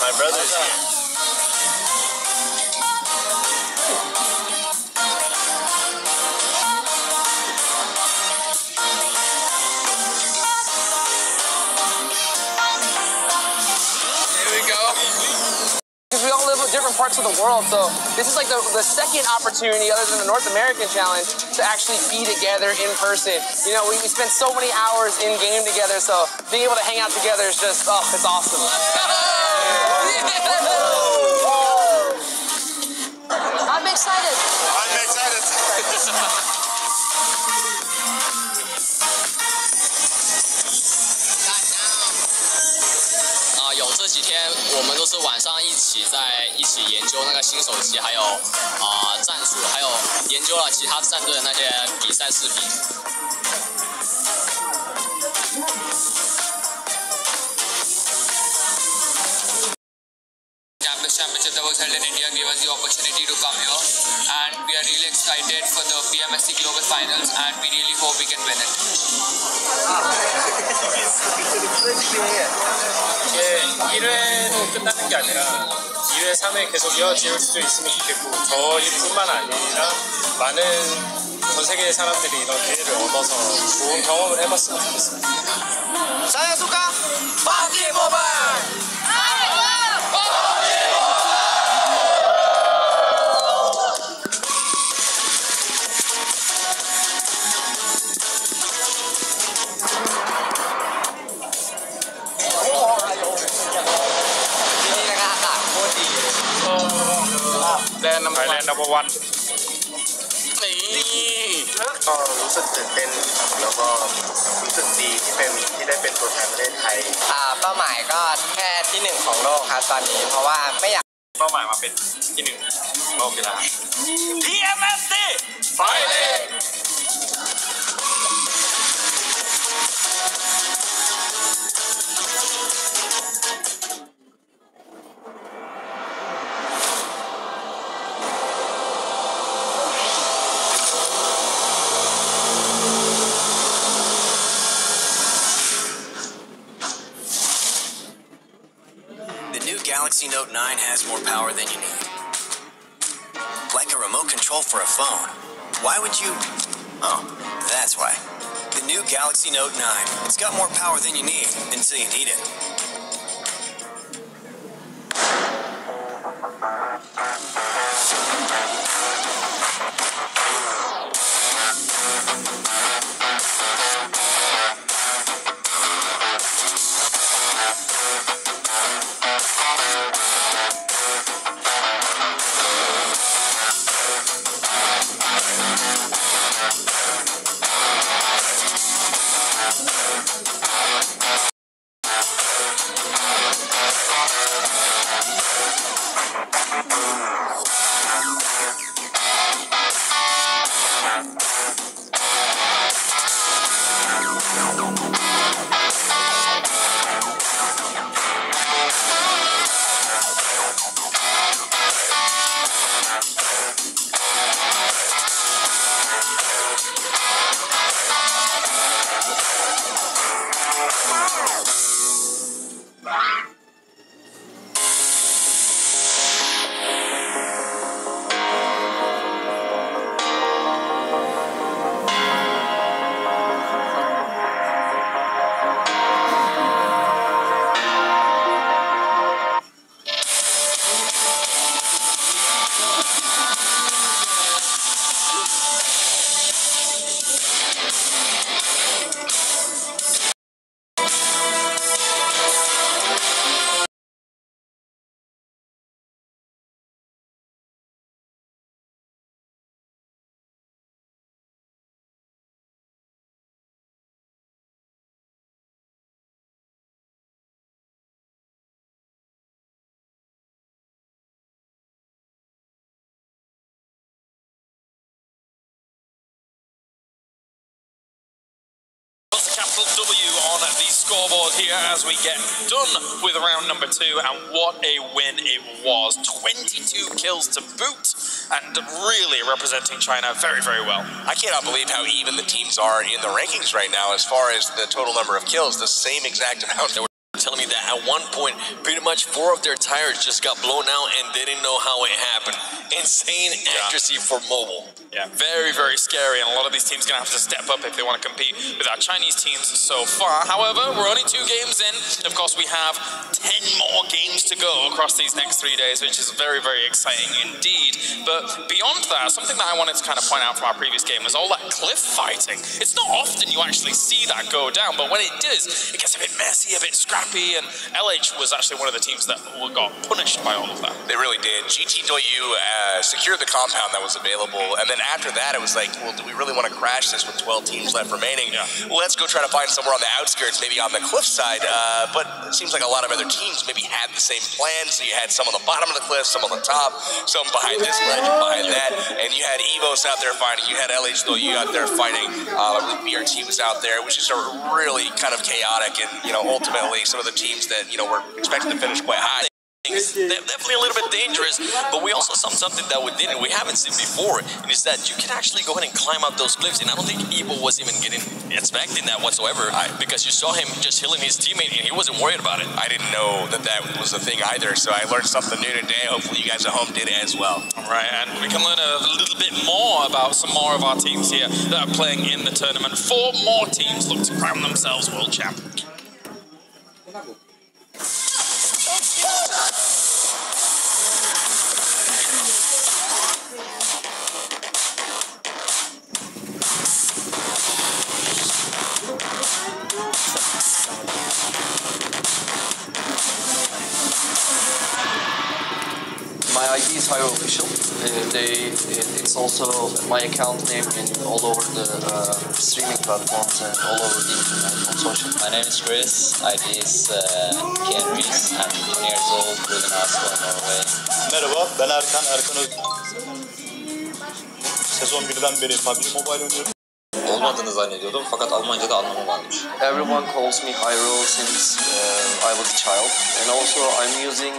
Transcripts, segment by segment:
My brother's here. We all live in different parts of the world, so this is like the second opportunity, other than the North American Challenge, to actually be together in person. You know, we spent so many hours in game together, so being able to hang out together is just, oh, it's awesome. I'm excited. I'm excited. 有这几天我们都是晚上一起研究那个新手机，还有战术，还有研究了其他战队的那些比赛视频。Championship that was held in India gave us the opportunity to come here, and we are really excited for the Pmsc Global Finals, and we really hope we can win it. 이게 1회로 끝나는 게 아니라 2회, 3회 계속 이어질 수도 있으면 좋겠고, 저희뿐만 아니라 많은 전 세계의 사람들이 이런 기회를 얻어서 좋은 경험을 해봤으면 좋겠습니다. Sanhok, Pubg Mobile! Thailand number one. ก็รู้สึกตื่นเต้นแล้วก็รู้สึกดีที่ได้เป็นตัวแทนประเทศไทยเป้าหมายก็แค่ที่หนึ่งของโลกครับตอนนี้เพราะว่าไม่อยาก เป้าหมายมาเป็นที่หนึ่งโลกกีฬา Pmsc Fighting! Galaxy Note 9 has more power than you need. Like a remote control for a phone. Why would you... Oh, that's why. The new Galaxy Note 9. It's got more power than you need until you need it. Capital W on the scoreboard here as we get done with round number 2, and what a win it was. 22 kills to boot, and really representing China very, very well. I cannot believe how even the teams are in the rankings right now as far as the total number of kills, the same exact amount. They were telling me that at one point, pretty much 4 of their tires just got blown out and they didn't know how it happened. Insane accuracy for mobile. Yeah, very, very scary, and a lot of these teams are going to have to step up if they want to compete with our Chinese teams so far. However, we're only 2 games in. Of course, we have 10 more games to go across these next 3 days, which is very, very exciting indeed. But beyond that, something that I wanted to kind of point out from our previous game was all that cliff fighting. It's not often you actually see that go down, but when it does, it gets a bit messy, a bit scrappy, and LH was actually one of the teams that got punished by all of that. They really did. GT Doyu secured the compound that was available, and then after that, it was like, well, do we really want to crash this with 12 teams left remaining? Yeah. Let's go try to find somewhere on the outskirts, maybe on the cliff side. But it seems like a lot of other teams maybe had the same plan. So you had some on the bottom of the cliff, some on the top, some behind this ledge, behind that, and you had Evos out there fighting. You had LH Doyu out there fighting. I believe BRT was out there, which is a really kind of chaotic, and ultimately some of the teams that were expected to finish quite high. They're definitely a little bit dangerous, but we also saw something that we haven't seen before, and it's that you can actually go ahead and climb up those cliffs, and I don't think Evo was even expecting that whatsoever, because you saw him just healing his teammate, and he wasn't worried about it. I didn't know that was a thing either, so I learned something new today. Hopefully you guys at home did as well. All right, and we can learn a little bit more about some more of our teams here that are playing in the tournament. 4 more teams look to crown themselves world champ. My ID is Hiro Official. It's also my account name in all over the streaming platforms and all over the internet on social. My name is Chris. ID is Ken Rees. I'm 20 years old, live in Oslo, Norway. Merhaba, ben Erkan Öz. Sezon 1'den beri Pubg Mobile oynuyorum. Olmadığını zannediyordum fakat Almanca'da anlamı varmış. Everyone calls me Hiro since I was a child, and also I'm using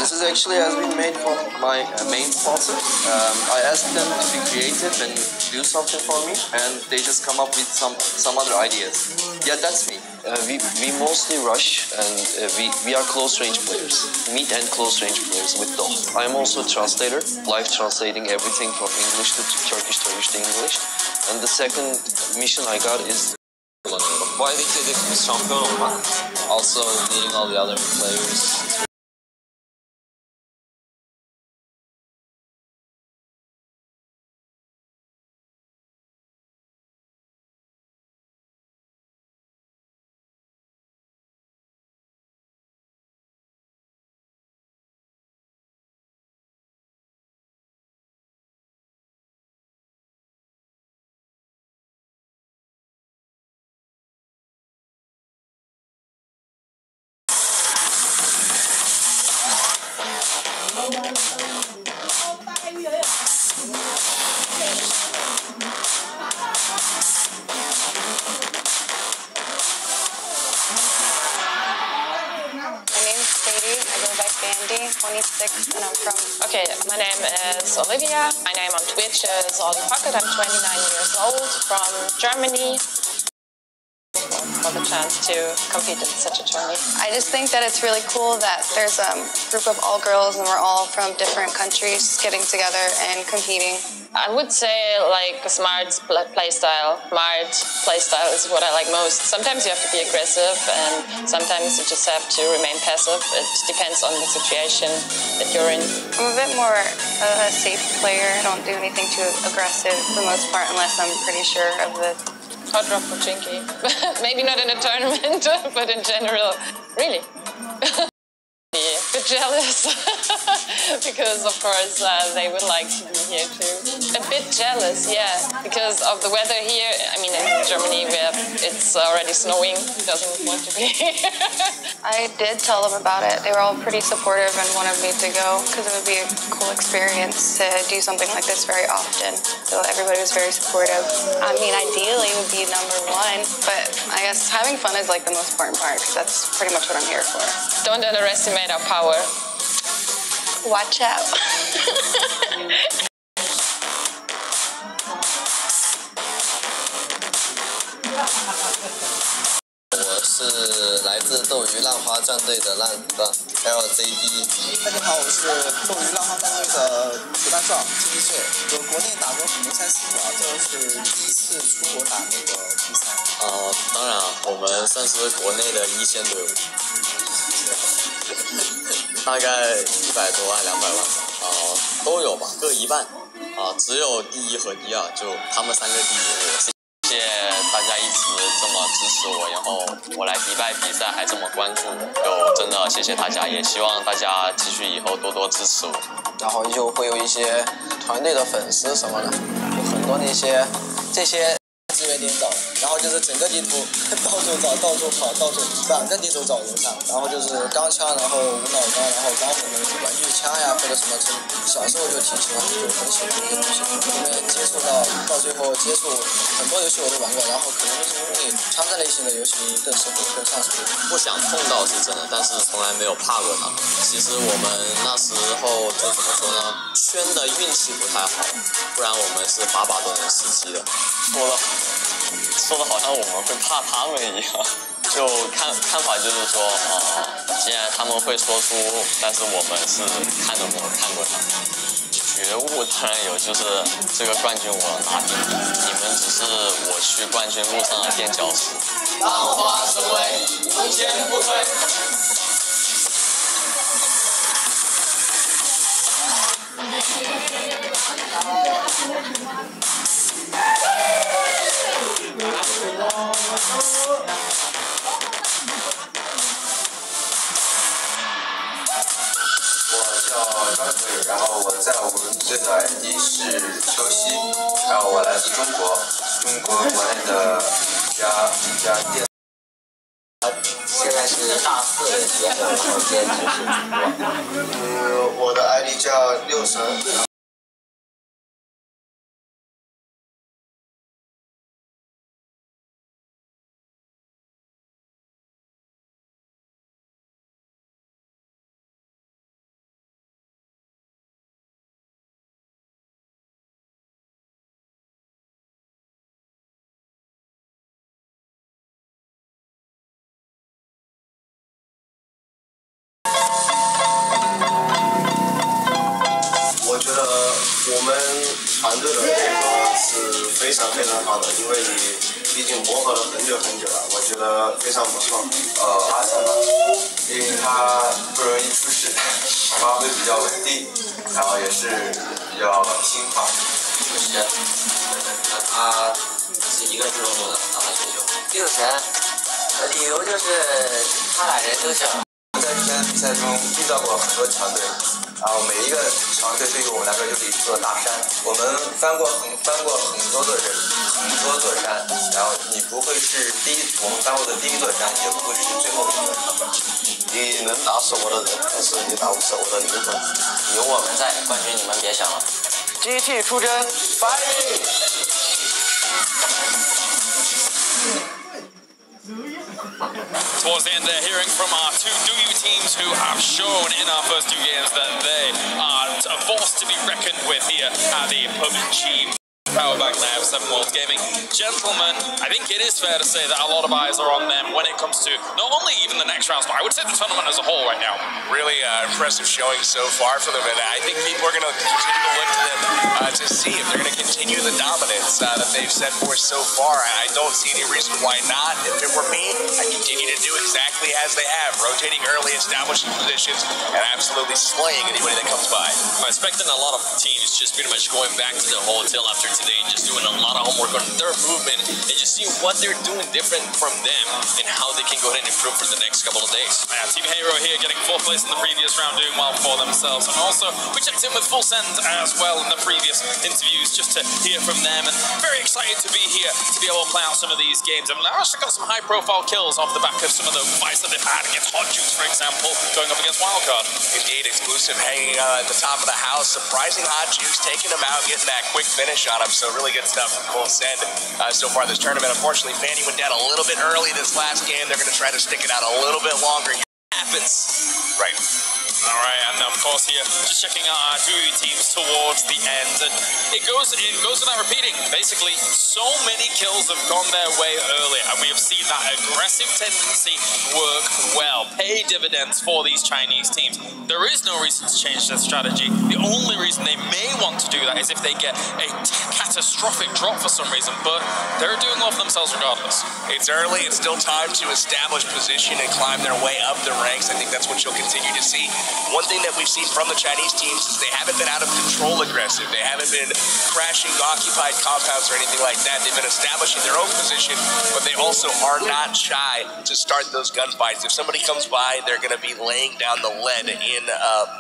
this is actually has been made from my main sponsor. I asked them to be creative and do something for me, and they just come up with some other ideas. Yeah, that's me. We mostly rush, and we are close range players, mid and close range players with DOH. I'm also a translator, live translating everything from English to Turkish, Turkish to English. And the second mission I got is Bu aydaki hedefimiz şampiyon olmak. Also meeting all the other players. Andy, 26, and I'm from... Okay, my name is Olivia. My name on Twitch is Ollie Pocket. I'm 29 years old, from Germany. For the chance to compete in such a tourney. I just think that it's really cool that there's a group of all girls and we're all from different countries getting together and competing. I would say like a smart playstyle. Smart playstyle is what I like most. Sometimes you have to be aggressive and sometimes you just have to remain passive. It depends on the situation that you're in. I'm a bit more a safe player. I don't do anything too aggressive for the most part unless I'm pretty sure of the... Hot drop for Chinky. Maybe not in a tournament, but in general, really. Good jealous because, of course, they would like to be here too. A bit jealous, yeah, because of the weather here. I mean, in Germany, it's already snowing. Doesn't want to be here. I did tell them about it. They were all pretty supportive and wanted me to go because it would be a cool experience to do something like this very often. So everybody was very supportive. I mean, ideally it would be #1, but I guess having fun is like the most important part because that's pretty much what I'm here for. Don't underestimate our power. Watch out. 我是来自斗鱼浪花战队的浪子弹 LZD。大家好，我是斗鱼浪花战队的子弹少7岁。我国内打过很多赛事吧，这是第一次出国打那个比赛。当然，我们算是国内的一线队伍，大概100多万、200万，都有吧，各一半。只有第1和第2，就他们3个第1。谢谢大家一直这么支持我，然后我来迪拜比赛还这么关注我，就真的谢谢大家，也希望大家继续以后多多支持我。然后就会有一些团队的粉丝什么的，有很多这些资源点找，然后就是整个地图到处找、到处跑、到处满个地图找流畅，然后就是钢枪，然后无脑钢，然后钢的那种玩具枪呀，或者什么，小时候就挺喜欢，就很喜欢这个东西。因为接触到最后接触很多游戏我都玩过，然后可能就是因为枪战类型的游戏更适合更上手。不想碰到是真的，但是从来没有怕过它。其实我们那时候就怎么说呢，圈的运气不太好，不然我们是把都能吃鸡的。说的好像我们会怕他们一样，就看法就是说，既然他们会说出，但是我们是看过他们。觉悟当然有，就是这个冠军我拿定了，你们只是我去冠军路上的垫脚石。浪花生威，无坚不摧。我叫张水，然后我在我们队的 ID 是秋熙，然后我来自中国国内的一家店。现在是大4的学生，然后兼职是主播。我的 ID 叫六神。我觉得我们团队的配合是非常好的，因为你毕竟磨合了很久了，我觉得非常不错。阿成吧，因为他不容易出事，发挥比较稳定，然后也是比较听话。他是一个人做的，打算退休。6神，理由就是他俩人都小。在之前比赛中遇到过很多强队，然后每一个强队对于我们来说就是一座大山。我们翻过很多座山，然后你不会是我们翻过的第一座山，也不会是最后一座山。你能打死我的人，但是你打不死我的灵魂。有我们在，冠军你们别想了。机器出征 ，fighting！ Towards the end there, hearing from our two DUU teams who have shown in our first 2 games that they are a force to be reckoned with here at the Pubg Power back now, 7 Worlds Gaming. Gentlemen, I think it is fair to say that a lot of eyes are on them when it comes to not only even the next rounds, but I would say the tournament as a whole right now. Really impressive showing so far for them, and I think people are going to continue to look to them to see if they're going to continue the dominance that they've set forth so far. I don't see any reason why not. If it were me, I'd continue to do exactly as they have, rotating early, establishing positions, and absolutely slaying anybody that comes by. I'm expecting a lot of teams just pretty much going back to the hotel after tonight today, just doing a lot of homework on their movement and just seeing what they're doing different from them and how they can go ahead and improve for the next couple of days. Yeah, Team Hero here getting 4th place in the previous round, doing well for themselves. And also, we checked in with Full Send as well in the previous interviews just to hear from them. And very excited to be here to be able to play out some of these games. And they've actually got some high-profile kills off the back of some of the fights that they've had against Hot Juice, for example, going up against Wildcard. Indeed, exclusive hanging at the top of the house. Surprising Hot Juice, taking him out, getting that quick finish on him. So really good stuff from Full Send so far this tournament. Unfortunately, Fanny went down a little bit early this last game. They're going to try to stick it out a little bit longer. Happens. Right. All right, and of course here, just checking out our duo teams towards the end, and it goes without repeating. Basically, so many kills have gone their way early, and we have seen that aggressive tendency work well, pay dividends for these Chinese teams. There is no reason to change their strategy. The only reason they may want to do that is if they get a catastrophic drop for some reason, but they're doing well for themselves regardless. It's early, it's still time to establish position and climb their way up the ranks. I think that's what you'll continue to see. One thing that we've seen from the Chinese teams is they haven't been out of control aggressive. They haven't been crashing occupied compounds or anything like that. They've been establishing their own position, but they also are not shy to start those gunfights. If somebody comes by, they're going to be laying down the lead in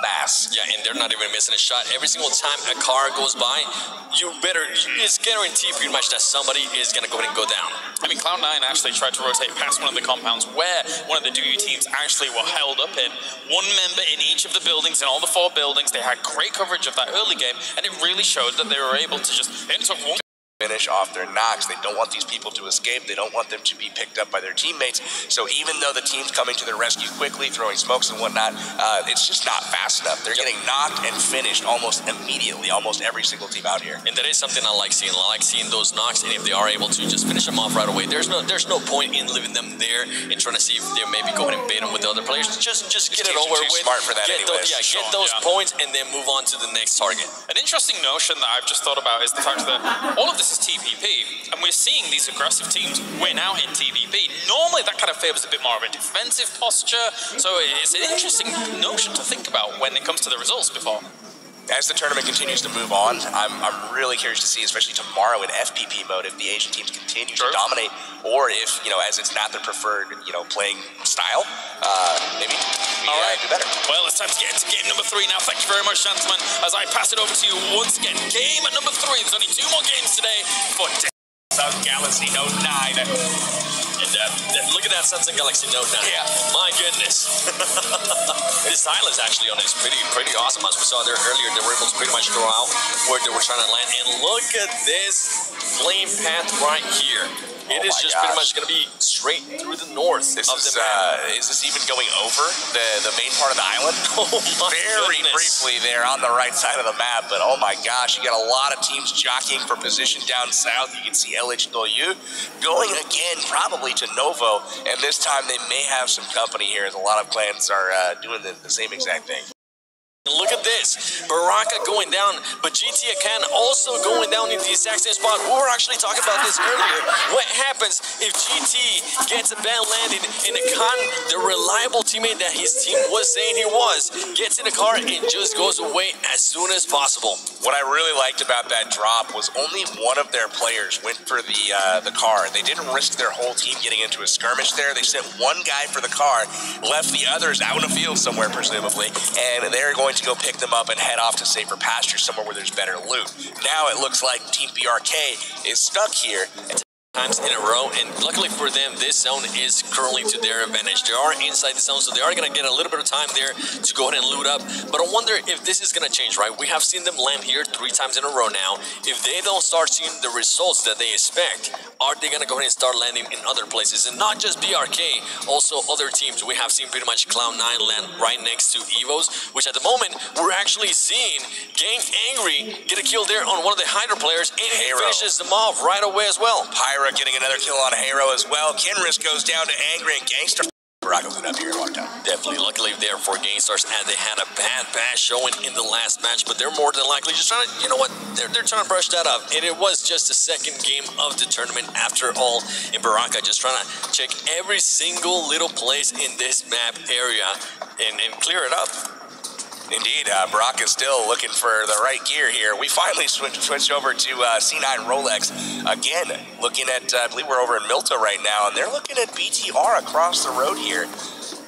mass. Yeah, and they're not even missing a shot. Every single time a car goes by, it's guaranteed pretty much that somebody is going to go ahead and go down. I mean, Cloud9 actually tried to rotate past one of the compounds where one of the duo teams actually were held up in. One member in each of the buildings, in all the 4 buildings. They had great coverage of that early game, and it really showed that they were able to just took one finish off their knocks. They don't want these people to escape. They don't want them to be picked up by their teammates. So even though the team's coming to their rescue quickly, throwing smokes and whatnot, it's just not fast enough. They're getting knocked and finished almost immediately, almost every single team out here. And that is something I like seeing. I like seeing those knocks, and if they are able to just finish them off right away, there's no point in leaving them there and trying to see if they're maybe going and bait them with the other players. Just get it over with. Smart for that anyways. Get those points and then move on to the next target. An interesting notion that I've just thought about is the fact that all of this is TPP, and we're seeing these aggressive teams win out in TPP. Normally that kind of favors a bit more of a defensive posture, so it's an interesting notion to think about when it comes to the results before. As the tournament continues to move on, I'm really curious to see, especially tomorrow in FPP mode, if the Asian teams continue to dominate, or if, as it's not their preferred, playing style, maybe we do better. Well, it's time to get into game number 3 now. Thank you very much, gentlemen, as I pass it over to you once again. Game number 3. There's only 2 more games today for South Galaxy Note 9. And look at that Samsung Galaxy Note 9. Yeah. My goodness. The silence actually on it is pretty awesome. As we saw there earlier, they were able to pretty much throw out where they were trying to land. And look at this flame path right here. It is just pretty much going to be straight through the north of the map. Is this even going over the main part of the island? Oh my Very briefly there on the right side of the map, but oh my gosh, you got a lot of teams jockeying for position down south. You can see LH Doyu going again, probably to Novo, and this time they may have some company here, as a lot of clans are doing the same exact thing. Look at this, Baraka going down, but GT Akan also going down in the exact same spot. We were actually talking about this earlier. What happens if GT gets a bad landing and Akan, the reliable teammate that his team was saying he was, gets in the car and just goes away as soon as possible? What I really liked about that drop was only one of their players went for the car. They didn't risk their whole team getting into a skirmish there. They sent one guy for the car, left the others out in a field somewhere, presumably, and they're going to go pick them up and head off to safer pastures somewhere where there's better loot. Now it looks like Team BRK is stuck here. Times in a row, and luckily for them, this zone is currently to their advantage. They are inside the zone, so they are going to get a little bit of time there to go ahead and loot up. But I wonder if this is going to change, right? We have seen them land here 3 times in a row now. If they don't start seeing the results that they expect, are they going to go ahead and start landing in other places? And not just BRK, also other teams. We have seen pretty much Cloud9 land right next to Evos, which at the moment, we're actually seeing Gang Angry get a kill there on one of the Hydra players, and he finishes them off right away as well. Pyra getting another kill on Hero as well. Kinris goes down to Angry and Gangstar. Baraka lit up here in Watertown. Definitely, luckily there for Gainstars, and they had a bad showing in the last match, but they're more than likely just trying to, you know what, they're trying to brush that up. And it was just the second game of the tournament after all, in Baraka just trying to check every single little place in this map area and clear it up. Indeed, Brock is still looking for the right gear here. We finally switched over to C9 Rolex. Again, looking at, I believe we're over in Milta right now, and they're looking at BTR across the road here.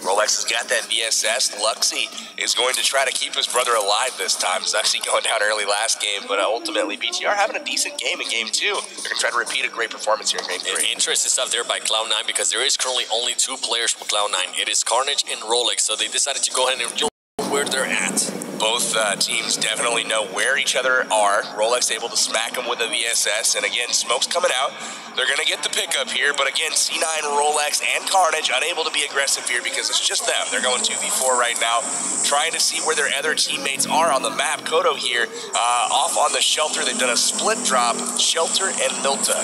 Rolex has got that VSS. Luxy is going to try to keep his brother alive this time. Zuxi going down early last game, but ultimately BTR having a decent game in game 2. They're going to try to repeat a great performance here in game 3. Interesting stuff there by Cloud9 because there is currently only 2 players from Cloud9. It is Carnage and Rolex, so they decided to go ahead and where they're at. Both teams definitely know where each other are. Rolex able to smack them with a VSS, and again, smoke's coming out. They're going to get the pickup here, but again, C9, Rolex, and Carnage unable to be aggressive here because it's just them. They're going 2v4 right now, trying to see where their other teammates are on the map. Kodo here, off on the Shelter. They've done a split drop, Shelter and Milta.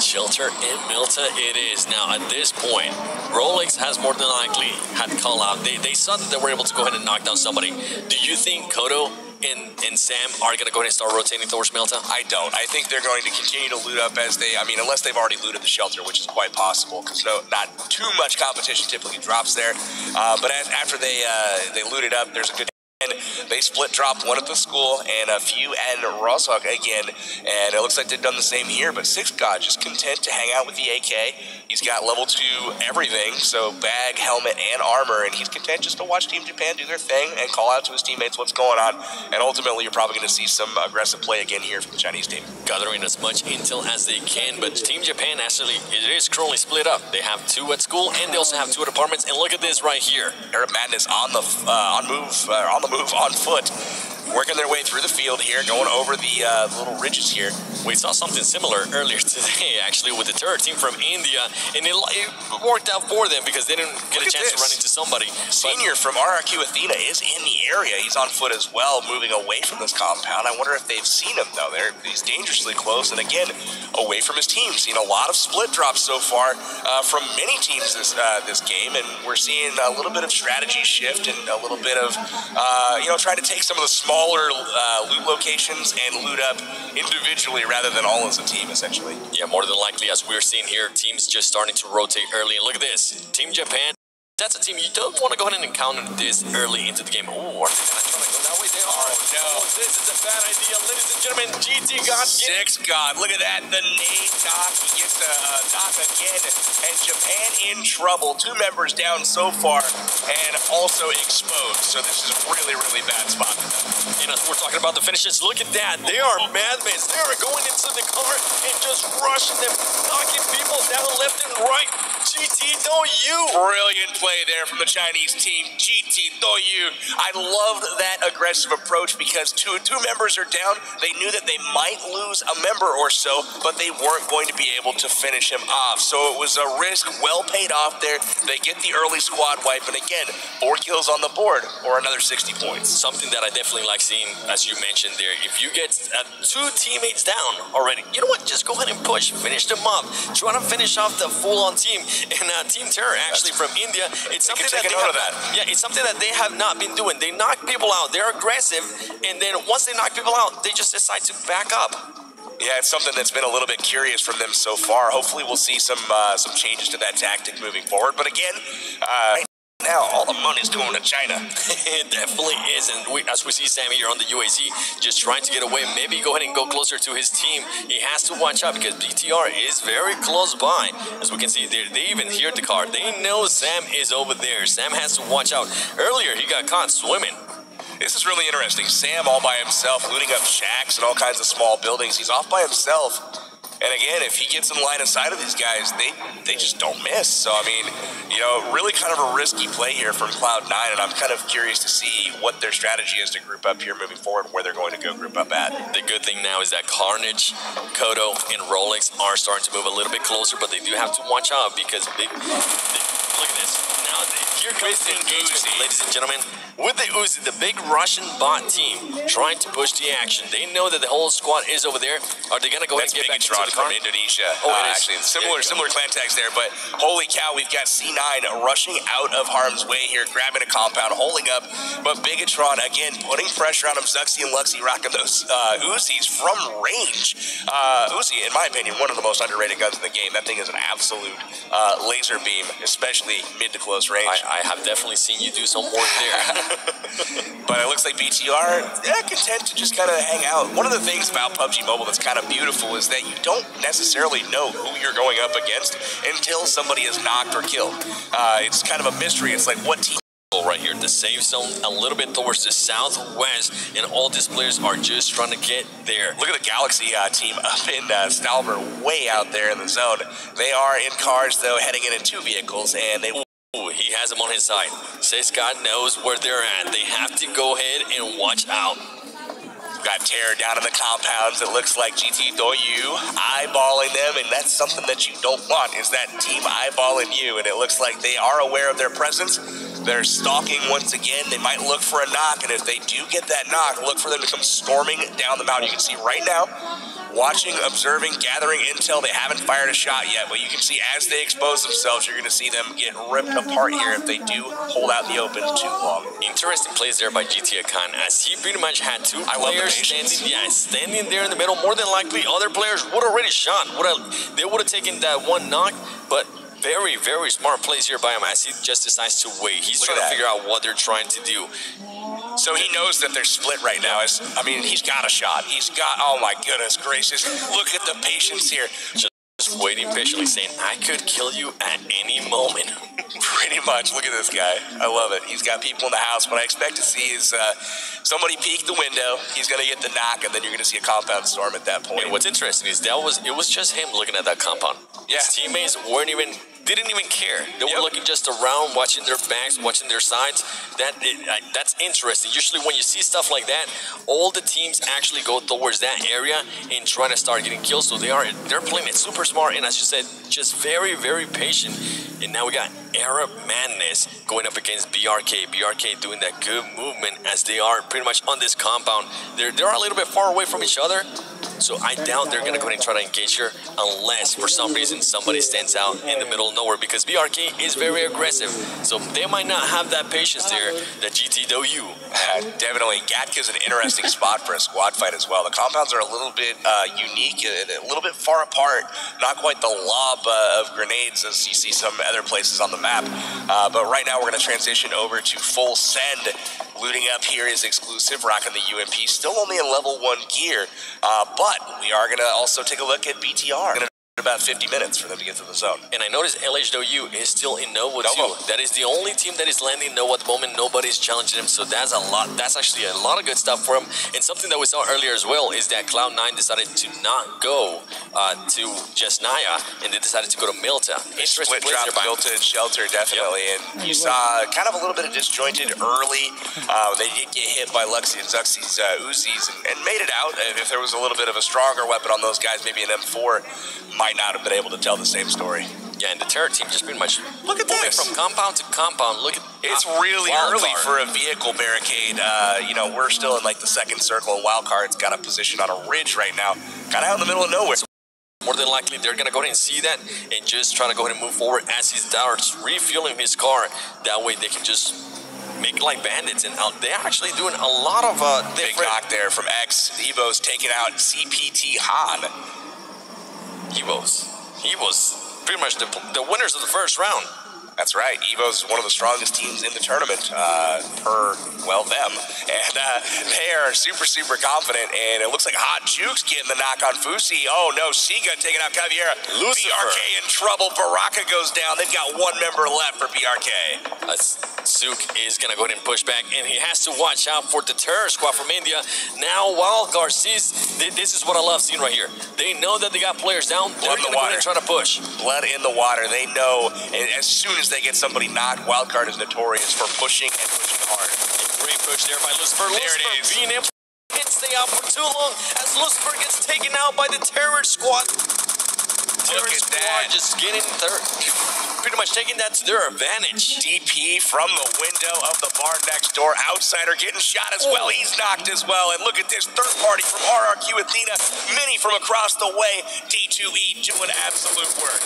Shelter and Milta it is. Now, at this point, Rolex has more than likely had to call out. They saw that they were able to go ahead and knock down somebody. Do you think Kodo and Sam are going to go ahead and start rotating towards Milta? I don't. I think they're going to continue to loot up as they, unless they've already looted the Shelter, which is quite possible, because not too much competition typically drops there. But after they loot it up, there's a good... And they split drop one at the school and a few at Roshok again, and it looks like they've done the same here. But Six God just content to hang out with the AK. He's got level 2 everything, so bag, helmet, and armor, and he's content just to watch Team Japan do their thing and call out to his teammates what's going on. And ultimately, you're probably going to see some aggressive play again here from the Chinese team. Gathering as much intel as they can, but Team Japan actually, it is currently split up. They have 2 at school, and they also have 2 at apartments. And look at this right here. Arab Madness on the move on foot, working their way through the field here, going over the little ridges here. We saw something similar earlier today, actually, with the third team from India, and it worked out for them because they didn't get a chance to run into somebody. Senior from RRQ Athena is in the area. He's on foot as well, moving away from this compound. I wonder if they've seen him, though. He's dangerously close, and again, away from his team. Seen a lot of split drops so far from many teams this game, and we're seeing a little bit of strategy shift and a little bit of, trying to take some of the smaller loot locations and loot up individually rather than all as a team, essentially. Yeah, more than likely, as we're seeing here, teams just starting to rotate early. And look at this, Team Japan. That's a team you don't want to go ahead and encounter this early into the game. Oh, are they going to go that way? They are. Oh, no. This is a bad idea. Ladies and gentlemen, GT God. Six God. Look at that. The nade knock. He gets a knock again. And Japan in trouble. 2 members down so far and also exposed. So this is a really, really bad spot for them. And as we're talking about the finishes, look at that. They are madmen. They are going into the car and just rushing them, knocking people down left and right. GT, don't you? Brilliant play there from the Chinese team. GT, don't you? I loved that aggressive approach because two members are down. They knew that they might lose a member or so, but they weren't going to be able to finish him off. So it was a risk well paid off there. They get the early squad wipe, and again, 4 kills on the board or another 60 points. Something that I definitely like seeing, as you mentioned there, if you get 2 teammates down already, you know what? Just go ahead and push, finish them up, try to finish off the full-on team. And Team Terror, actually from India, it's something it's something that they have not been doing. They knock people out, they're aggressive, and then once they knock people out, they just decide to back up. Yeah, it's something that's been a little bit curious from them so far. Hopefully we'll see some changes to that tactic moving forward. But again, now all the money's going to China. It definitely is, and as we see Sammy here on the UAZ, just trying to get away, maybe go ahead and go closer to his team. He has to watch out because BTR is very close by. As we can see, they even hear the car. They know Sam is over there. Sam has to watch out. Earlier, he got caught swimming. This is really interesting. Sam all by himself, looting up shacks and all kinds of small buildings. He's off by himself. And again, if he gets in line of sight of these guys, they just don't miss. So, really kind of a risky play here from Cloud9, and I'm kind of curious to see what their strategy is to group up here moving forward, where they're going to go group up at. The good thing now is that Carnage, Kodo, and Rolex are starting to move a little bit closer, but they do have to watch out because look at this. Now, here comes the engagement, ladies and gentlemen. With the Uzi, the big Russian bot team trying to push the action. They know that the whole squad is over there. Are they going to go ahead and get back into the car? From Indonesia. Oh, actually, similar clan tags there, but holy cow, we've got C9 rushing out of harm's way here, grabbing a compound, holding up, but Bigatron, again, putting pressure on him. Zuxi and Luxy rocking those Uzis from range. Uzi, in my opinion, one of the most underrated guns in the game. That thing is an absolute laser beam, especially mid to close range. I have definitely seen you do some work there. But it looks like BTR, content to just kind of hang out. One of the things about PUBG Mobile that's kind of beautiful is that you don't necessarily know who you're going up against until somebody is knocked or killed. It's kind of a mystery. It's like, what team? Right here, the safe zone a little bit towards the southwest, and all these players are just trying to get there. Look at the Galaxy team up in Stalber, way out there in the zone. They are in cars, though, heading in 2 vehicles, and they... Ooh, he has them on his side. Says God knows where they're at. They have to go ahead and watch out. Got terror down in the compounds. It looks like GT Doyu eyeballing them, and that's something that you don't want, is that team eyeballing you. And it looks like they are aware of their presence. They're stalking once again. They might look for a knock, and if they do get that knock, look for them to come storming down the mountain. You can see right now, watching, observing, gathering intel. They haven't fired a shot yet, but you can see as they expose themselves, you're going to see them get ripped apart here if they do hold out in the open too long. Interesting plays there by GT Akan, as he pretty much had 2 players standing there in the middle. More than likely, other players would have already shot. They would have taken that one knock, but very, very smart plays here by him as he just decides to wait. He's trying to figure out what they're trying to do. So he knows that they're split right now. I mean, he's got a shot. He's got, oh my goodness gracious. Look at the patience here. Just waiting patiently, saying, I could kill you at any moment. Pretty much. Look at this guy. I love it. He's got people in the house. What I expect to see is somebody peek the window. He's going to get the knock, and then you're going to see a compound storm at that point. And what's interesting is it was just him looking at that compound. Yeah. His teammates didn't even care. They were looking just around, watching their backs, watching their sides. That's interesting. Usually when you see stuff like that, all the teams actually go towards that area and try to start getting kills. So they're playing it super smart, and as you said, just very, very patient. And now we got Arab Madness going up against BRK. BRK doing that good movement as they are pretty much on this compound. They're a little bit far away from each other, so I doubt they're going to go ahead and try to engage here unless for some reason somebody stands out in the middle of nowhere, because BRK is very aggressive. So they might not have that patience there that GT Doyu. Definitely. Gatka's an interesting spot for a squad fight as well. The compounds are a little bit unique, a little bit far apart. Not quite the lob of grenades as you see some other places on the map. But right now we're going to transition over to full send. Looting up here is exclusive, rocking the UMP. Still only in level 1 gear. But we are going to also take a look at BTR. About 50 minutes for them to get to the zone. And I noticed LHW is still in Nova too. That is the only team that is landing Nova at the moment. Nobody's challenging him, so that's a lot. That's actually a lot of good stuff for him. And something that we saw earlier as well is that Cloud9 decided to not go to just Naya, and they decided to go to Milta. Split drop Milta and Shelter, definitely. And you saw kind of a little bit of disjointed early. They did get hit by Luxy and Zuxy's Uzis and made it out. If there was a little bit of a stronger weapon on those guys, maybe an M4, might not have been able to tell the same story. Yeah, and the Terror team just pretty much look at this from compound to compound. Look at it's really early for a vehicle barricade. You know, we're still in like the second circle, and Wildcard's got a position on a ridge right now, kind of out in the middle of nowhere. So more than likely, they're gonna go ahead and see that and just try to go ahead and move forward as he starts refueling his car. That way, they can just make like bandits, and they're actually doing a lot of big knock there from X. Evo's taking out CPT Han. Evo's pretty much the winners of the first round. That's right. Evo's one of the strongest teams in the tournament, per, well, them. And they are super, super confident. And it looks like Hot Juke's getting the knock on Fusi. Oh, no. Siga taking out Caviera. BRK in trouble. Baraka goes down. They've got 1 member left for BRK. Zook is going to go ahead and push back, and he has to watch out for the terror squad from India. Now, Wildcard sees, this is what I love seeing right here. They know that they got players down. They're going to go ahead and try to push. Blood in the water. They know, and as soon as they get somebody knocked, Wildcard is notorious for pushing and pushing hard. A great push there by Lucifer. There it is. Being able to stay out for too long as Lucifer gets taken out by the terror squad. Terror squad just getting pretty much taking that to their advantage. DP from the window of the bar next door. Outsider getting shot as well. He's knocked as well. And look at this third party from RRQ Athena. Mini from across the way. D2E doing absolute work.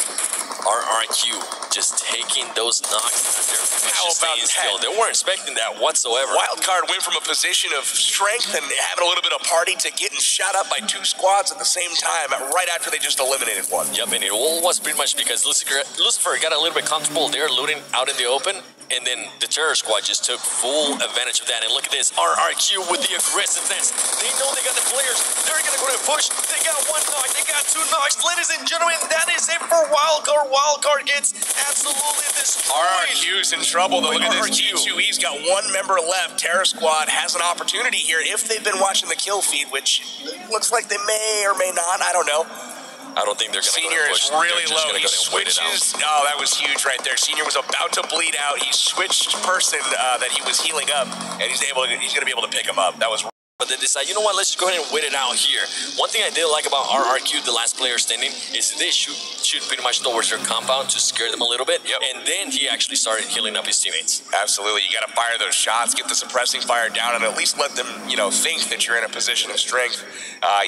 RRQ just taking those knocks as they're staying still. They weren't expecting that whatsoever. Wildcard went from a position of strength and having a little bit of party to getting shot up by 2 squads at the same time right after they just eliminated one. Yep, and it all was pretty much because Lucifer got a little bit comfortable there looting out in the open. and then the terror squad just took full advantage of that. And look at this, RRQ with the aggressiveness. They know they got the players. They're going to go and push. They got one knock. They got two knocks. Ladies and gentlemen, that is it for Wildcard. Wildcard gets absolutely destroyed. RRQ's in trouble, though. Look at this. G2E's got one member left. Terror Squad has an opportunity here if they've been watching the kill feed, which looks like they may or may not. I don't know. I don't think they're going to Senior push. is really They're just low. gonna He go and wait it out. switches. Oh, that was huge right there. Senior was about to bleed out. He switched person that he was healing up, and he's going to be able to pick him up. That was. But they decide, you know what, let's just go ahead and wait it out here. One thing I did like about RRQ, the last player standing, is they shoot pretty much towards their compound to scare them a little bit. Yep. And then he actually started healing up his teammates. Absolutely. You got to fire those shots, get the suppressing fire down, and at least let them, think that you're in a position of strength,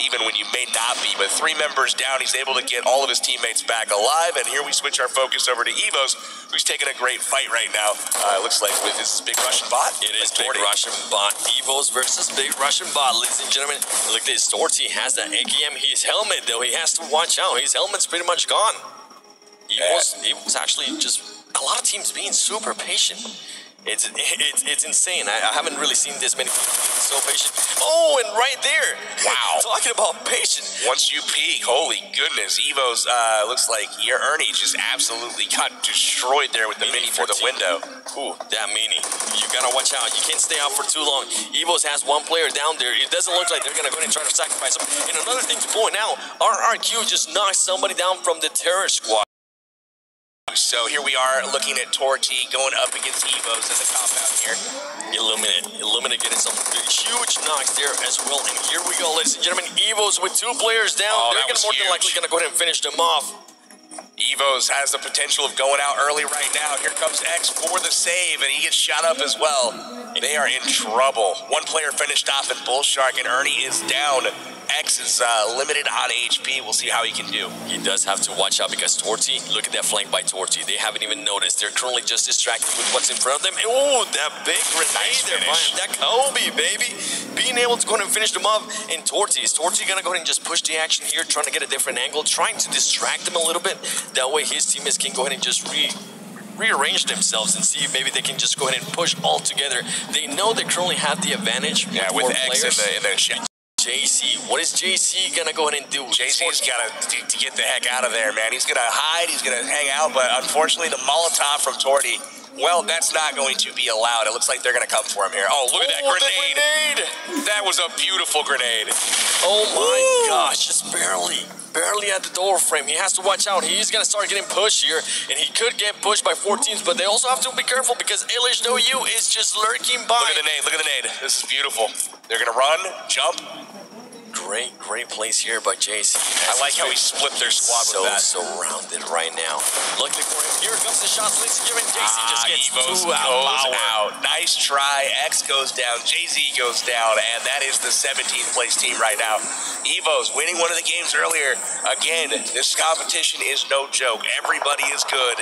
even when you may not be. But 3 members down, he's able to get all of his teammates back alive. And here we switch our focus over to Evos, who's taking a great fight right now. It looks like with his big Russian bot. It is big Russian bot. Evos versus big Russian bot, ladies and gentlemen. Look at this. Torty has that AKM. His helmet, though, he has to watch out. His helmet's pretty much gone. Evos actually just a lot of teams being super patient. It's insane. I haven't really seen this many people being so patient. Oh, and right there. Wow. Talking about patient. Once you peek, holy goodness. Evo's looks like your Ernie just absolutely got destroyed there with the mini for the window. Ooh, that mini. You gotta watch out. You can't stay out for too long. Evos has one player down there. It doesn't look like they're gonna go ahead and try to sacrifice him. And another thing to point out, RRQ just knocked somebody down from the terror squad. So here we are looking at Torty going up against Evos in the compound here. Illuminate getting some huge knocks there as well. And here we go, ladies and gentlemen. Evos with 2 players down. They're more than likely going to go ahead and finish them off. Evos has the potential of going out early right now. Here comes X for the save, and he gets shot up as well. They are in trouble. 1 player finished off at Bull Shark, and Ernie is down. X is limited on HP. We'll see how he can do. He does have to watch out because Torty, look at that flank by Torty. They haven't even noticed. They're currently just distracted with what's in front of them. Oh, that big grenade there, Brian. That Kobe, baby. Being able to go ahead and finish them off. And Torty, is Torty going to go ahead and just push the action here, trying to get a different angle, trying to distract them a little bit? That way his teammates can go ahead and just rearrange themselves and see if maybe they can just go ahead and push all together. They know they currently have the advantage. Yeah, with X in the JC, what is JC gonna go ahead and do? JC's got to get the heck out of there, man. He's gonna hide, he's gonna hang out, but unfortunately the Molotov from Torty, well, that's not going to be allowed. It looks like they're gonna come for him here. Oh, look at that grenade. That was a beautiful grenade. Oh my gosh, just barely at the door frame. He has to watch out. He's gonna start getting pushed here, and he could get pushed by 4 teams, but they also have to be careful because LHW is just lurking by. Look at the nade. This is beautiful. They're gonna run, jump. Great plays here by JC. I like how he split their squad with that. So surrounded right now. Luckily for him, here comes the shots. Ladies and gentlemen, JC just gets Evos 2 out. Nice try. X goes down. JZ goes down, and that is the 17th place team right now. Evos winning one of the games earlier. Again, this competition is no joke. Everybody is good.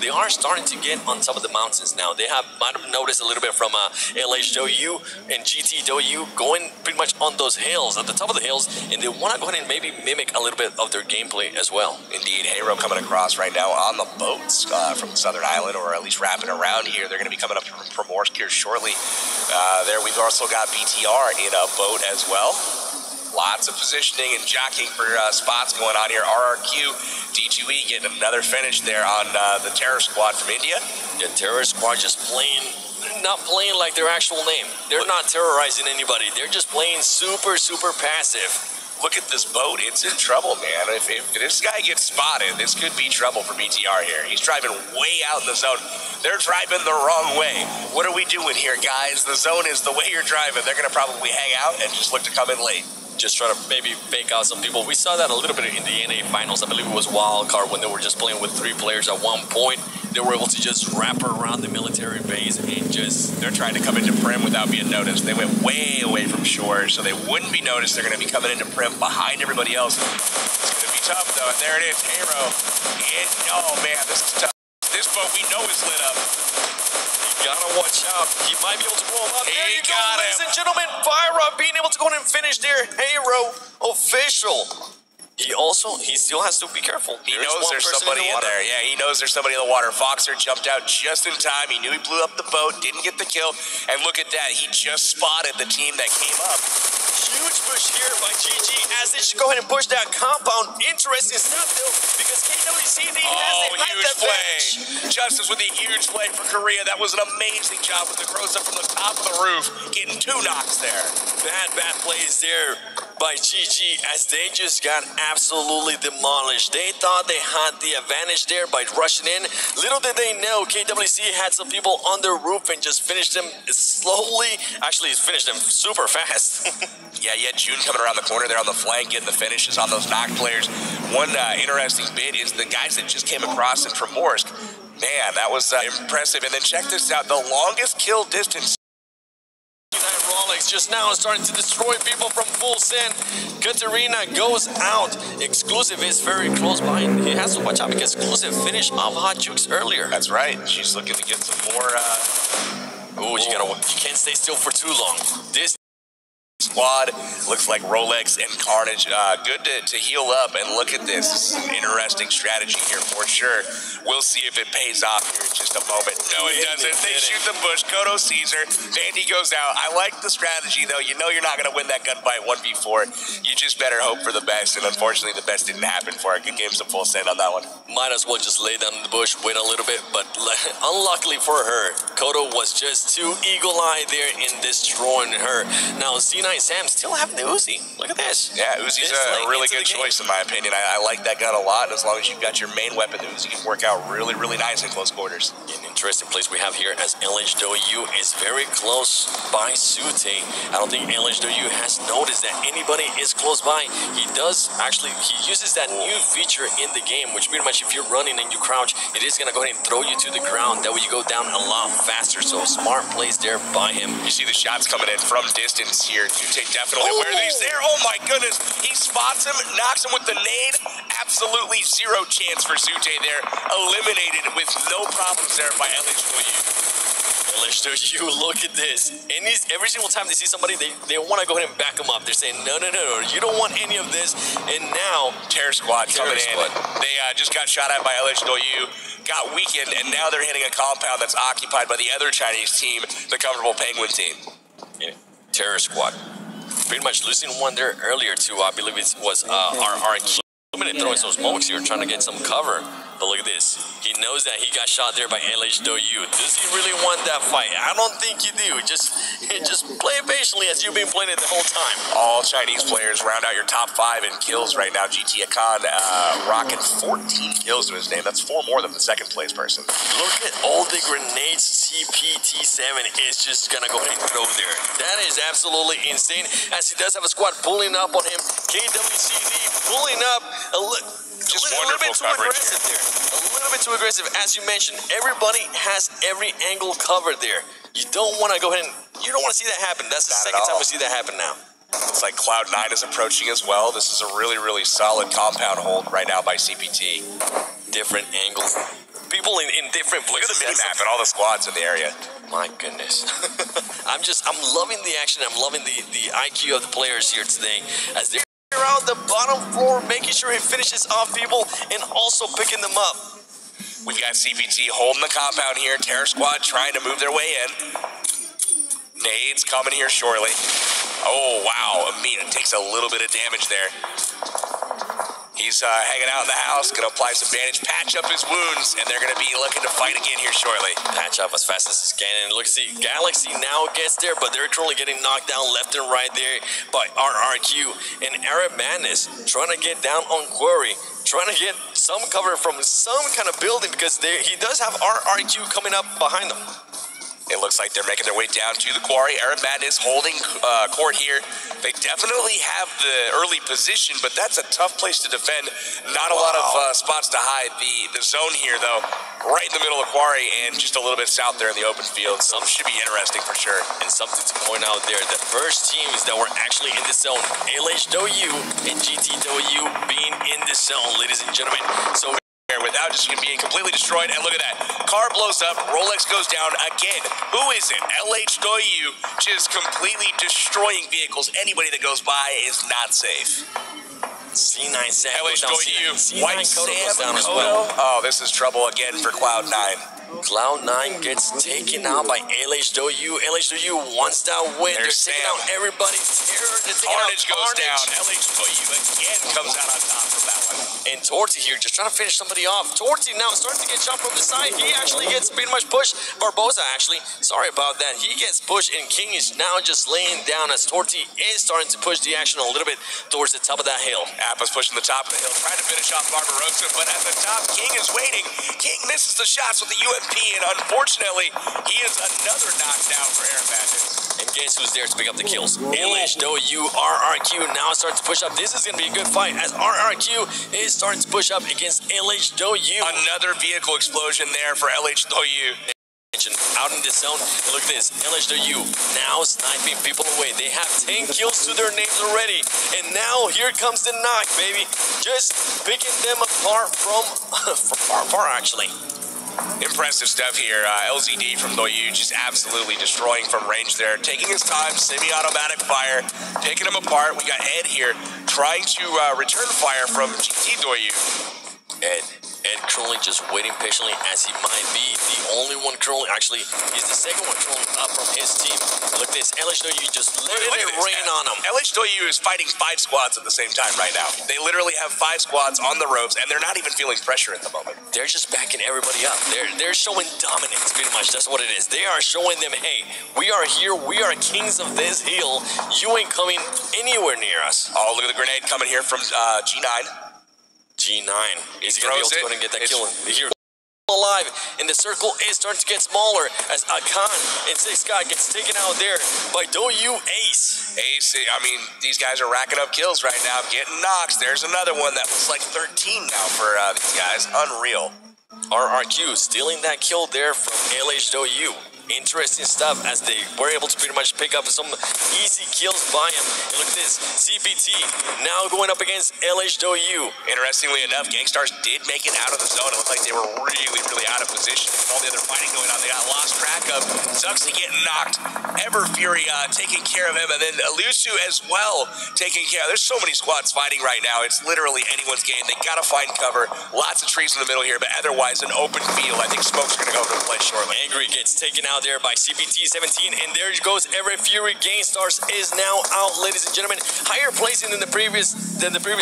They are starting to get on top of the mountains now. They might have noticed a little bit from LHW and GTW going pretty much on those hills, at the top of the hills, and they want to go ahead and maybe mimic a little bit of their gameplay as well. Indeed, Hero coming across right now on the boats from the Southern Island, or at least wrapping around here. They're going to be coming up from Primorsk here shortly. There we've also got BTR in a boat as well. Lots of positioning and jockeying for spots going on here. RRQ, D2E getting another finish there on the Terror Squad from India. The Terror Squad just not playing like their actual name. They're not terrorizing anybody. They're just playing super passive. Look at this boat. It's in trouble, man. If this guy gets spotted, this could be trouble for BTR here. He's driving way out in the zone. They're driving the wrong way. What are we doing here, guys? The zone is the way you're driving. They're going to probably hang out and just look to come in late. Just try to maybe fake out some people. We saw that a little bit in the NA finals. I believe it was Wildcard when they were just playing with 3 players at one point. They were able to just wrap around the military base and just... They're trying to come into Prim without being noticed. They went way away from shore, so they wouldn't be noticed. They're going to be coming into Prim behind everybody else. It's going to be tough, though. And there it is, Hero. Oh, man, this is tough. This boat we know is lit up. Gotta watch out. He might be able to blow him up. There you go, ladies him. and gentlemen. Fyra being able to go in and finish their Hero official. he still has to be careful. He knows there's somebody in there. Yeah, he knows there's somebody in the water. Foxer jumped out just in time. He knew he blew up the boat, didn't get the kill. And look at that. He just spotted the team that came up. Huge push here by GG as they should go ahead and push that compound. Interesting stuff, though, because KWCD has the huge play. Justice with a huge play for Korea. That was an amazing job with the crows up from the top of the roof, getting 2 knocks there. Bad plays there by GG as they just got absolutely demolished. They thought they had the advantage there by rushing in. Little did they know KWC had some people on the roof and just finished them slowly. Actually, finished them super fast. Yeah, June coming around the corner there on the flank, getting the finishes on those knock players. One interesting bit is the guys that just came across in Primorsk. Man, that was impressive. And then check this out, the longest kill distance. Rolex just now starting to destroy people from full send. Katarina goes out. Exclusive is very close by. He has to watch out because Exclusive finished off Hot Jukes earlier. That's right. She's looking to get some more. You can't stay still for too long. This squad looks like Rolex and Carnage. Good to heal up, and look at this. This is an interesting strategy here for sure. We'll see if it pays off here in just a moment. No, it doesn't. They shoot the bush. Kodo sees her. Vandy goes out. I like the strategy, though. You know you're not going to win that gunfight 1v4. You just better hope for the best, and unfortunately the best didn't happen for her. Good game, some full send on that one. Might as well just lay down in the bush, wait a little bit, but unluckily for her, Kodo was just too eagle-eyed there in destroying her. Now, C9 Sam still have the Uzi. Look at this. Yeah, Uzi's a really good choice in my opinion. I like that gun a lot. As long as you've got your main weapon, the Uzi can work out really, really nice in close quarters. An interesting place we have here as LHW is very close by Sute. I don't think LHW has noticed that anybody is close by. He uses that new feature in the game, which pretty much if you're running and you crouch, it is going to go ahead and throw you to the ground. That way you go down a lot faster. So smart plays there by him. You see the shots coming in from distance here. Sute definitely where he's there. Oh my goodness. He spots him, knocks him with the nade. Absolutely zero chance for Sute there. Eliminated with no problems there by LHW. LHW, look at this. And every single time they see somebody, they want to go ahead and back them up. They're saying, no, you don't want any of this. And now, Terror Squad coming in. They just got shot at by LHW, got weakened, and now they're hitting a compound that's occupied by the other Chinese team, the Comfortable Penguin team. Yeah. Terror Squad. Pretty much losing one there earlier too. I believe it was RRQ. Throwing some smokes here, trying to get some cover. But look at this. He knows that he got shot there by LHW. Does he really want that fight? I don't think you do. Just play patiently as you've been playing it the whole time. All Chinese players round out your top 5 in kills right now. GT Akan rocking 14 kills to his name. That's 4 more than the second place person. Look at all the grenades CPT7 is just going to go ahead and throw there. That is absolutely insane, as he does have a squad pulling up on him. KWCD pulling up a little bit too aggressive there. A little bit too aggressive. As you mentioned, everybody has every angle covered there. You don't want to go ahead and you don't want to see that happen. That's the second time we see that happen now. It's like Cloud9 is approaching as well. This is a really, really solid compound hold right now by CPT. Different angles. People in different places. Look at the mini-map and all the squads in the area. My goodness. I'm loving the action. I'm loving the IQ of the players here today as they're around the bottom floor, making sure he finishes off people and also picking them up. We've got CPT holding the compound here. Terror Squad trying to move their way in. Nades coming here shortly. Oh, wow. Amina takes a little bit of damage there. He's hanging out in the house, going to apply some bandage, patch up his wounds, and they're going to be looking to fight again here shortly. Patch up as fast as he can. And look, see, Galaxy now gets there, but they're currently getting knocked down left and right there by RRQ. And Arab Madness trying to get down on Quarry, trying to get some cover from some kind of building because he does have RRQ coming up behind them. It looks like they're making their way down to the quarry. Arab Madness holding court here. They definitely have the early position, but that's a tough place to defend. Not a lot of spots to hide. The zone here, though, right in the middle of quarry and just a little bit south there in the open field. So it should be interesting for sure. And something to point out there, the first teams that were actually in the zone, LHW and GTW being in the zone, ladies and gentlemen. So without just being completely destroyed, and look at that. Car blows up, Rolex goes down again. Who is it? LHW just completely destroying vehicles. Anybody that goes by is not safe. C9 Sam LH goes down. you. C9 White Kodo Sam goes down as Kodo. well. Oh, this is trouble again for Cloud9. Cloud9 gets taken out by LHW. LHW wants that win. They're taking out everybody. Carnage goes down. LHW again comes out on top from that one. And Torty here just trying to finish somebody off. Torty now starting to get shot from the side. He actually gets pretty much pushed. Barbosa actually. Sorry about that. He gets pushed and King is now just laying down as Torty is starting to push the action a little bit towards the top of that hill. Appa's pushing the top of the hill, trying to finish off Barbarossa, but at the top, King is waiting. King misses the shots with the UMP, and unfortunately, he is another knockdown for Air Magic. And guess who's there to pick up the kills? LHW, RRQ now starting to push up. This is going to be a good fight as RRQ is starting to push up against LHW. Another vehicle explosion there for LHW. Out in the zone, and look at this, LHW now sniping people away. They have 10 kills to their names already, and now here comes the knock, baby. Just picking them apart from far actually. Impressive stuff here. LZD from Doyu just absolutely destroying from range there. Taking his time, semi-automatic fire, taking them apart. We got Ed here trying to return fire from GT Doyu. Ed currently just waiting patiently as he might be the only one currently. Actually, he's the second one currently up from his team. Look at this, LHW just letting it rain on him. LHW is fighting 5 squads at the same time right now. They literally have 5 squads on the ropes, and they're not even feeling pressure at the moment. They're just backing everybody up. They're showing dominance, pretty much. That's what it is. They are showing them, hey, we are here. We are kings of this hill. You ain't coming anywhere near us. Oh, look at the grenade coming here from G9. G9 is he going to be able to go and get that kill here? alive, and the circle is starting to get smaller as Akan and Six God gets taken out there by Doyu Ace. Ace, I mean, these guys are racking up kills right now, getting knocks. There's another one that looks like 13 now for these guys. Unreal. RRQ stealing that kill there from LH Doyu. Interesting stuff as they were able to pretty much pick up some easy kills by him. And look at this, CPT now going up against LH.U. Interestingly enough, Gangstars did make it out of the zone. It looked like they were really out of position. With all the other fighting going on, they got lost track of. Zuxi getting knocked, Ever Fury taking care of him, and then Lusu as well taking care of. There's so many squads fighting right now. It's literally anyone's game. They gotta find cover. Lots of trees in the middle here, but otherwise an open field. I think Smoke's gonna go over the play shortly. Angry gets taken out there by CPT-17, and there goes Ever Fury. Gangstars is now out, ladies and gentlemen. Higher placing than the previous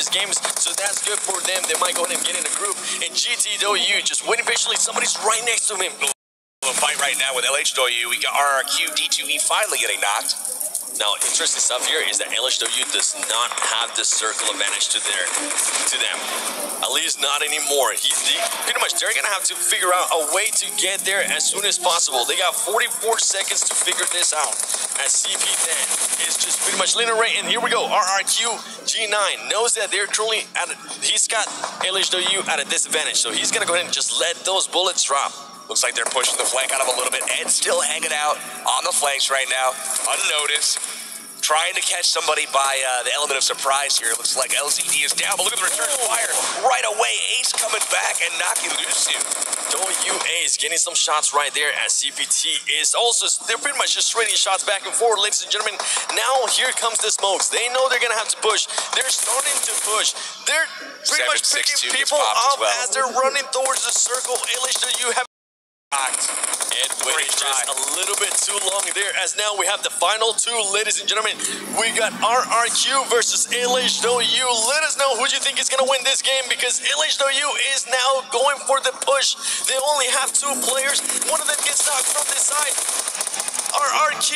games, so that's good for them. They might go ahead and get in a group. And GT Doyu just waiting patiently. Somebody's right next to him. A fight right now with LH Doyu. We got RRQ D2E finally getting knocked. Now, interesting stuff here is that LHW does not have the circle advantage to them. At least not anymore. Pretty much, they're going to have to figure out a way to get there as soon as possible. They got 44 seconds to figure this out. As CP10 is just pretty much leaning right, and here we go. RRQ G9 knows that they're truly he's got LHW at a disadvantage, so he's going to go ahead and just let those bullets drop. Looks like they're pushing the flank on him a little bit. Ed's still hanging out on the flanks right now, unnoticed. Trying to catch somebody by the element of surprise here. Looks like LCD is down, but look at the return of fire right away. Ace coming back and knocking Lusu. Doyu Ace getting some shots right there as CPT is also, they're pretty much just trading shots back and forth, ladies and gentlemen. Now here comes the smokes. They know they're going to have to push. They're starting to push. They're pretty much picking people up as they're running towards the circle. LHW have Ed waited just a little bit too long there, as now we have the final two, ladies and gentlemen. We got RRQ versus LH.U. Let us know who you think is going to win this game, because LH.U is now going for the push. They only have two players. One of them gets knocked from this side. RRQ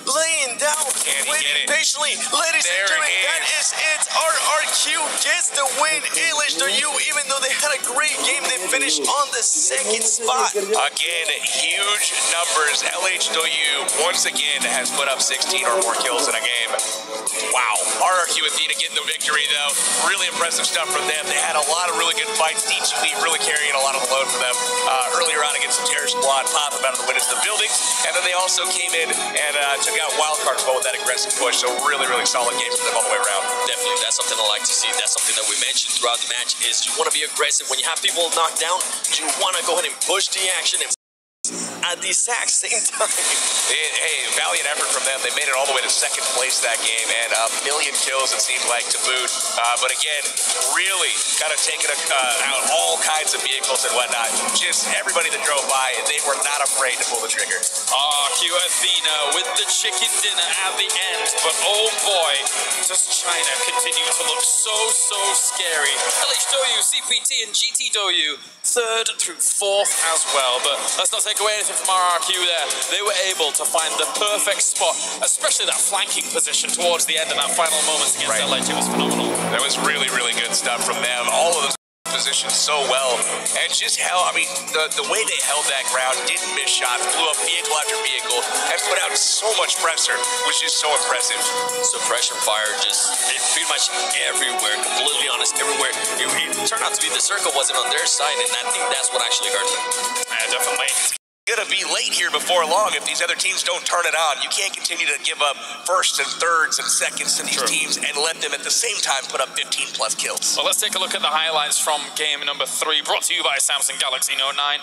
laying down, waiting patiently. Ladies and gentlemen, that is it. RRQ gets the win. LH.U, even though they had a great game, they finished on the second spot. Again, huge numbers. LH.U once again has put up 16 or more kills in a game. Wow. RRQ Athena getting the victory, though. Really impressive stuff from them. They had a lot of really good fights. D2E really carrying a lot of the load for them. Earlier on against the Terror Squad, pop them out of the windows of the buildings, and then they also came in and took out Wildcard as well with that aggressive push. So really solid game for them all the way around. Definitely, that's something I like to see. That's something that we mentioned throughout the match is you want to be aggressive. When you have people knocked down, you want to go ahead and push the action and at the exact same time. Hey, valiant effort from them. They made it all the way to second place that game, and a million kills, it seemed like, to boot. But again, really kind of taking out all kinds of vehicles and whatnot. Just everybody that drove by, they were not afraid to pull the trigger. RQ Athena with the chicken dinner at the end, but oh boy, does China continue to look so scary. LHW, CPT, and GTW, 3rd through 4th as well. But let's not take away anything from RRQ there. They were able to find the perfect spot, especially that flanking position towards the end of that final moments against LH. It was phenomenal. That was really good stuff from them. All of those positioned so well, and just how, I mean, the way they held that ground, didn't miss shots, blew up vehicle after vehicle, and put out so much pressure, which is so impressive. Suppression fire just pretty much everywhere, completely honest, everywhere. It turned out to be the circle wasn't on their side, and I think that's what actually hurt them. Yeah, definitely. Gonna be late here before long if these other teams don't turn it on. You can't continue to give up firsts and thirds and seconds to these teams and let them at the same time put up 15 plus kills. Well, let's take a look at the highlights from game number 3, brought to you by Samsung Galaxy Note 9.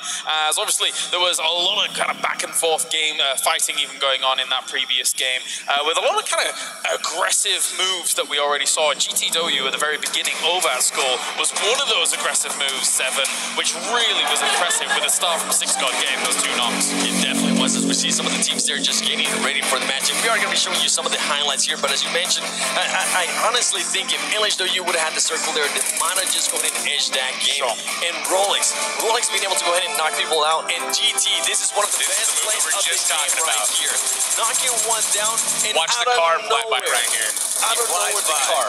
As obviously there was a lot of kind of back and forth game fighting even going on in that previous game, with a lot of kind of aggressive moves that we already saw. GTW at the very beginning over at Skull was one of those aggressive moves, 7, which really was impressive with a start from 6-God game, those 2 knocks. It definitely was, as we see some of the teams there just getting ready for the match. And we are going to be showing you some of the highlights here, but as you mentioned, I honestly think if LHW would have had the circle there, they might have just go ahead and edge that game. And Rolex being able to go ahead and knock people out, and GT, this is one of the best plays of the game right here. Knocking one down, and watch the car fly by right here. Out of nowhere, the car.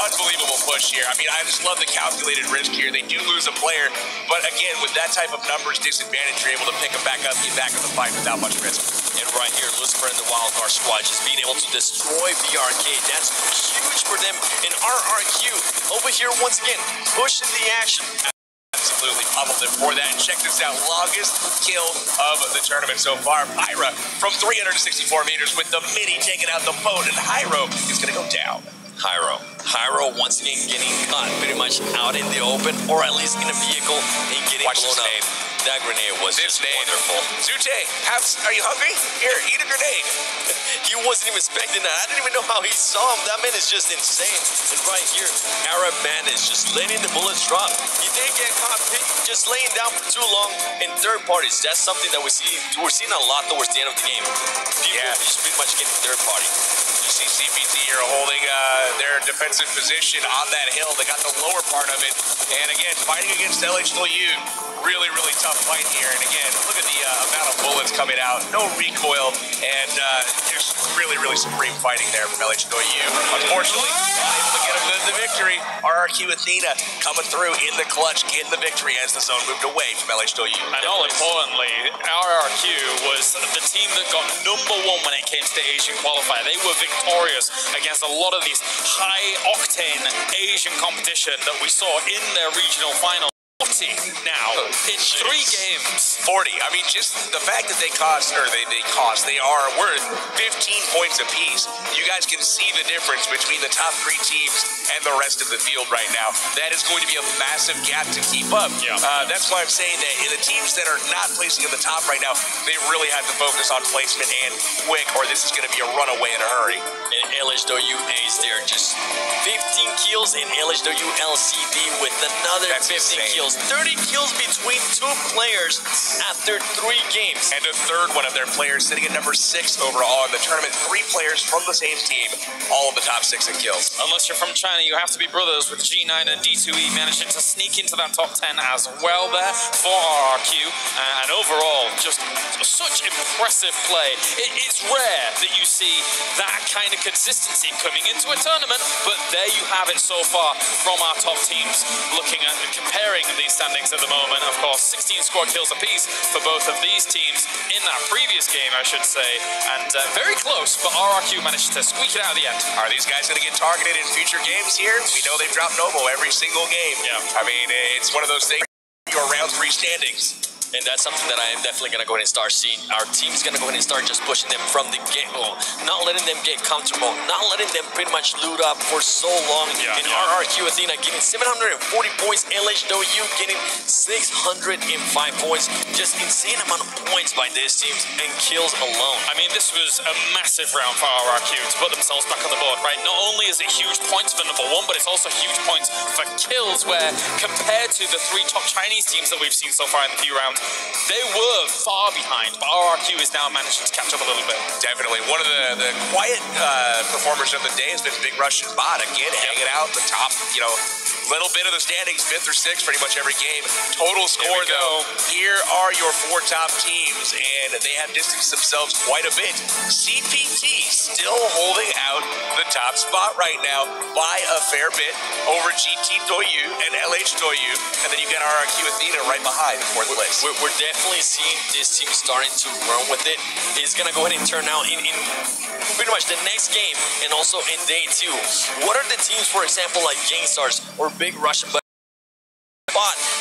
Unbelievable push here. I mean, I just love the calculated risk here. They do lose a player, but again, with that type of numbers disadvantage, you're able to pick them back up, get back in the fight without much risk. And right here, Lucifer and the Wildcard squad just being able to destroy BRK. That's huge for them. And RRQ over here once again, pushing the action. Absolutely pummeled them for that. And check this out, longest kill of the tournament so far. Pyra from 364 meters with the mini taking out the boat, and Hyro is going to go down. Hyro once again getting caught pretty much out in the open, or at least in a vehicle and getting blown up. That grenade was just wonderful. Zute, are you hungry? Here, eat a grenade. He wasn't even expecting that. I didn't even know how he saw him. That man is just insane. And right here, Arab man is just letting the bullets drop. He did get caught just laying down for too long. And third parties, that's something that we're seeing a lot towards the end of the game. People just pretty much getting third party. You see CPT here holding their defensive position on that hill. They got the lower part of it. And again, fighting against LHW. Really tough fight here. And again, look at the amount of bullets coming out. No recoil. And there's really supreme fighting there from LHW. Unfortunately, able to get the victory. RRQ Athena coming through in the clutch, getting the victory as the zone moved away from LHW. And all importantly, RRQ was the team that got #1 when it came to the Asian qualifier. They were victorious against a lot of these high-octane Asian competition that we saw in their regional final. 40 now in 3 games. 40. I mean, just the fact that they are worth 15 points apiece. You guys can see the difference between the top 3 teams and the rest of the field right now. That is going to be a massive gap to keep up. That's why I'm saying that in the teams that are not placing at the top right now, they really have to focus on placement and quick, or this is going to be a runaway in a hurry. And LHW A's there, just 15 kills, and LHW LCD with another 15 kills. 30 kills between 2 players after 3 games. And a third one of their players sitting at number 6 overall in the tournament. 3 players from the same team, all of the top 6 in kills. Unless you're from China, you have to be brothers, with G9 and D2E managing to sneak into that top 10 as well there for RRQ. And overall, just such impressive play. It's rare that you see that kind of consistency coming into a tournament, but there you have it so far from our top teams. Looking at comparing these standings at the moment, of course, 16 squad kills apiece for both of these teams in that previous game, I should say, and very close, but RRQ managed to squeak it out at the end. Are these guys going to get targeted in future games here? We know they've dropped Noble every single game. I mean, it's one of those things, your round 3 standings. And that's something that I am definitely going to go ahead and start seeing. Our team's going to go ahead and start just pushing them from the get-go. Not letting them get comfortable. Not letting them pretty much loot up for so long. And RRQ Athena getting 740 points. LHW getting 605 points. Just insane amount of points by these teams and kills alone. I mean, this was a massive round for RRQ to put themselves back on the board, right? Not only is it huge points for number one, but it's also huge points for kills, where compared to the three top Chinese teams that we've seen so far in the few rounds, they were far behind, but RRQ is now managing to catch up a little bit. Definitely. One of the quiet performers of the day has been Big Russian Bot, again, hanging out the top, little bit of the standings, 5th or 6th, pretty much every game. Total score, though, here are your 4 top teams, and they have distanced themselves quite a bit. CPT still holding out the top spot right now by a fair bit over GT Doyu and LH Doyu, and then you got RRQ Athena right behind 4th place. We're definitely seeing this team starting to run with it. It's going to go ahead and turn out in pretty much the next game and also in day 2. What are the teams, for example, like Gangstars or Big Russian Bot?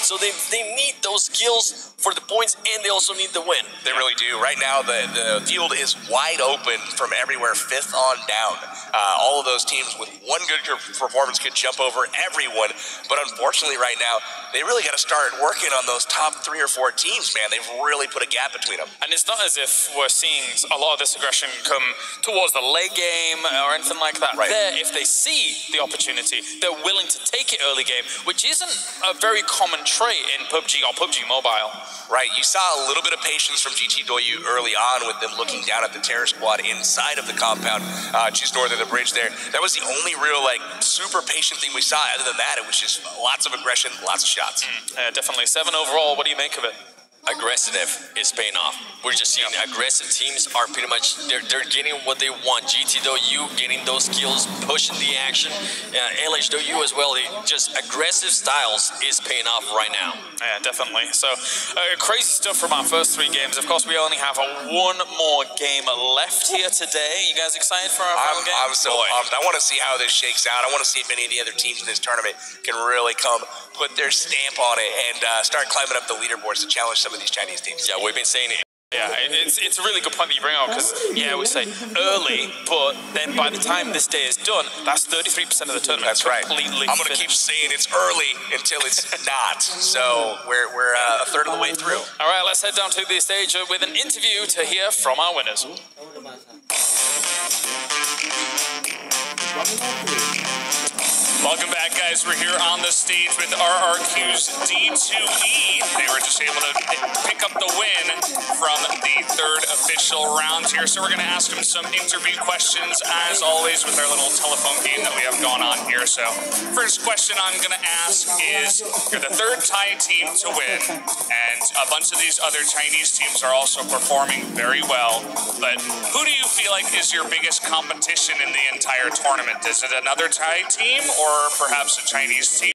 So they need those kills for the points, and they also need the win. They really do. Right now, the field is wide open from everywhere, 5th on down. All of those teams with one good performance could jump over everyone, but unfortunately right now, they really got to start working on those top 3 or 4 teams, man. They've really put a gap between them. And it's not as if we're seeing a lot of this aggression come towards the late game or anything like that. Right. If they see the opportunity, they're willing to take it early game, which isn't a very common trait in PUBG or PUBG Mobile. Right, you saw a little bit of patience from GT Doyu early on with them looking down at the terror squad inside of the compound, just north of the bridge there. That was the only real, super patient thing we saw. Other than that, it was just lots of aggression, lots of shots. Definitely. 7 overall. What do you make of it? Aggressive is paying off. We're just seeing aggressive teams are pretty much, they're getting what they want. GTW getting those kills, pushing the action. LHW as well, just aggressive styles is paying off right now. Yeah, definitely. So, crazy stuff from our first 3 games. Of course, we only have one more game left here today. You guys excited for our final game? I'm so pumped. I want to see how this shakes out. I want to see if any of the other teams in this tournament can really come, put their stamp on it, and start climbing up the leaderboards to challenge some of these Chinese teams. Yeah, we've been saying it. Yeah, it's a really good point that you bring up, because, we say early, but then by the time this day is done, that's 33% of the tournament. That's right. Completely I'm going to keep saying it's early until it's not. So we're a third of the way through. All right, let's head down to the stage with an interview to hear from our winners. Welcome back, guys. We're here on the stage with RRQ's D2E. They were just able to pick up the win from the 3rd official round here. So we're going to ask them some interview questions, as always, with our little telephone game that we have going on here. So first question I'm going to ask is, you're the 3rd Thai team to win, and a bunch of these other Chinese teams are also performing very well. But who do you feel like is your biggest competition in the entire tournament? Is it another Thai team, or perhaps a Chinese team?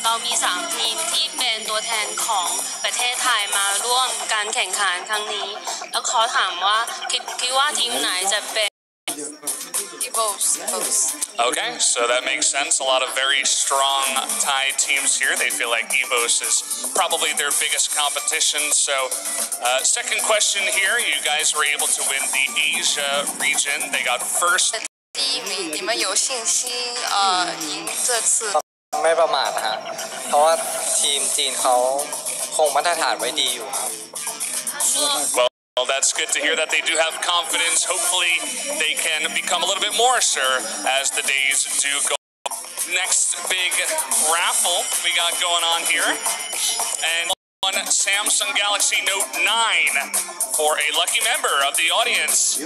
เรามี3ทีมที่เป็นตัวแทนของประเทศไทยมาร่วมการแข่งขันครั้งนี้แล้วขอถามว่าคิดว่าทีมไหนจะเป็น Okay, so that makes sense. A lot of very strong Thai teams here. They feel like EVOS is probably their biggest competition. So, second question here. You guys were able to win the Asia region. They got first. 你们有信心赢这次 ไม่ประมาทฮะเพราะว่าทีมจีนเขาคงมาตรฐานไว้ดีอยู่ครับ Well, that's good to hear that they do have confidence. Hopefully, they can become a little bit more sure as the days do go. Next big raffle we got going on here. And one Samsung Galaxy Note 9 for a lucky member of the audience.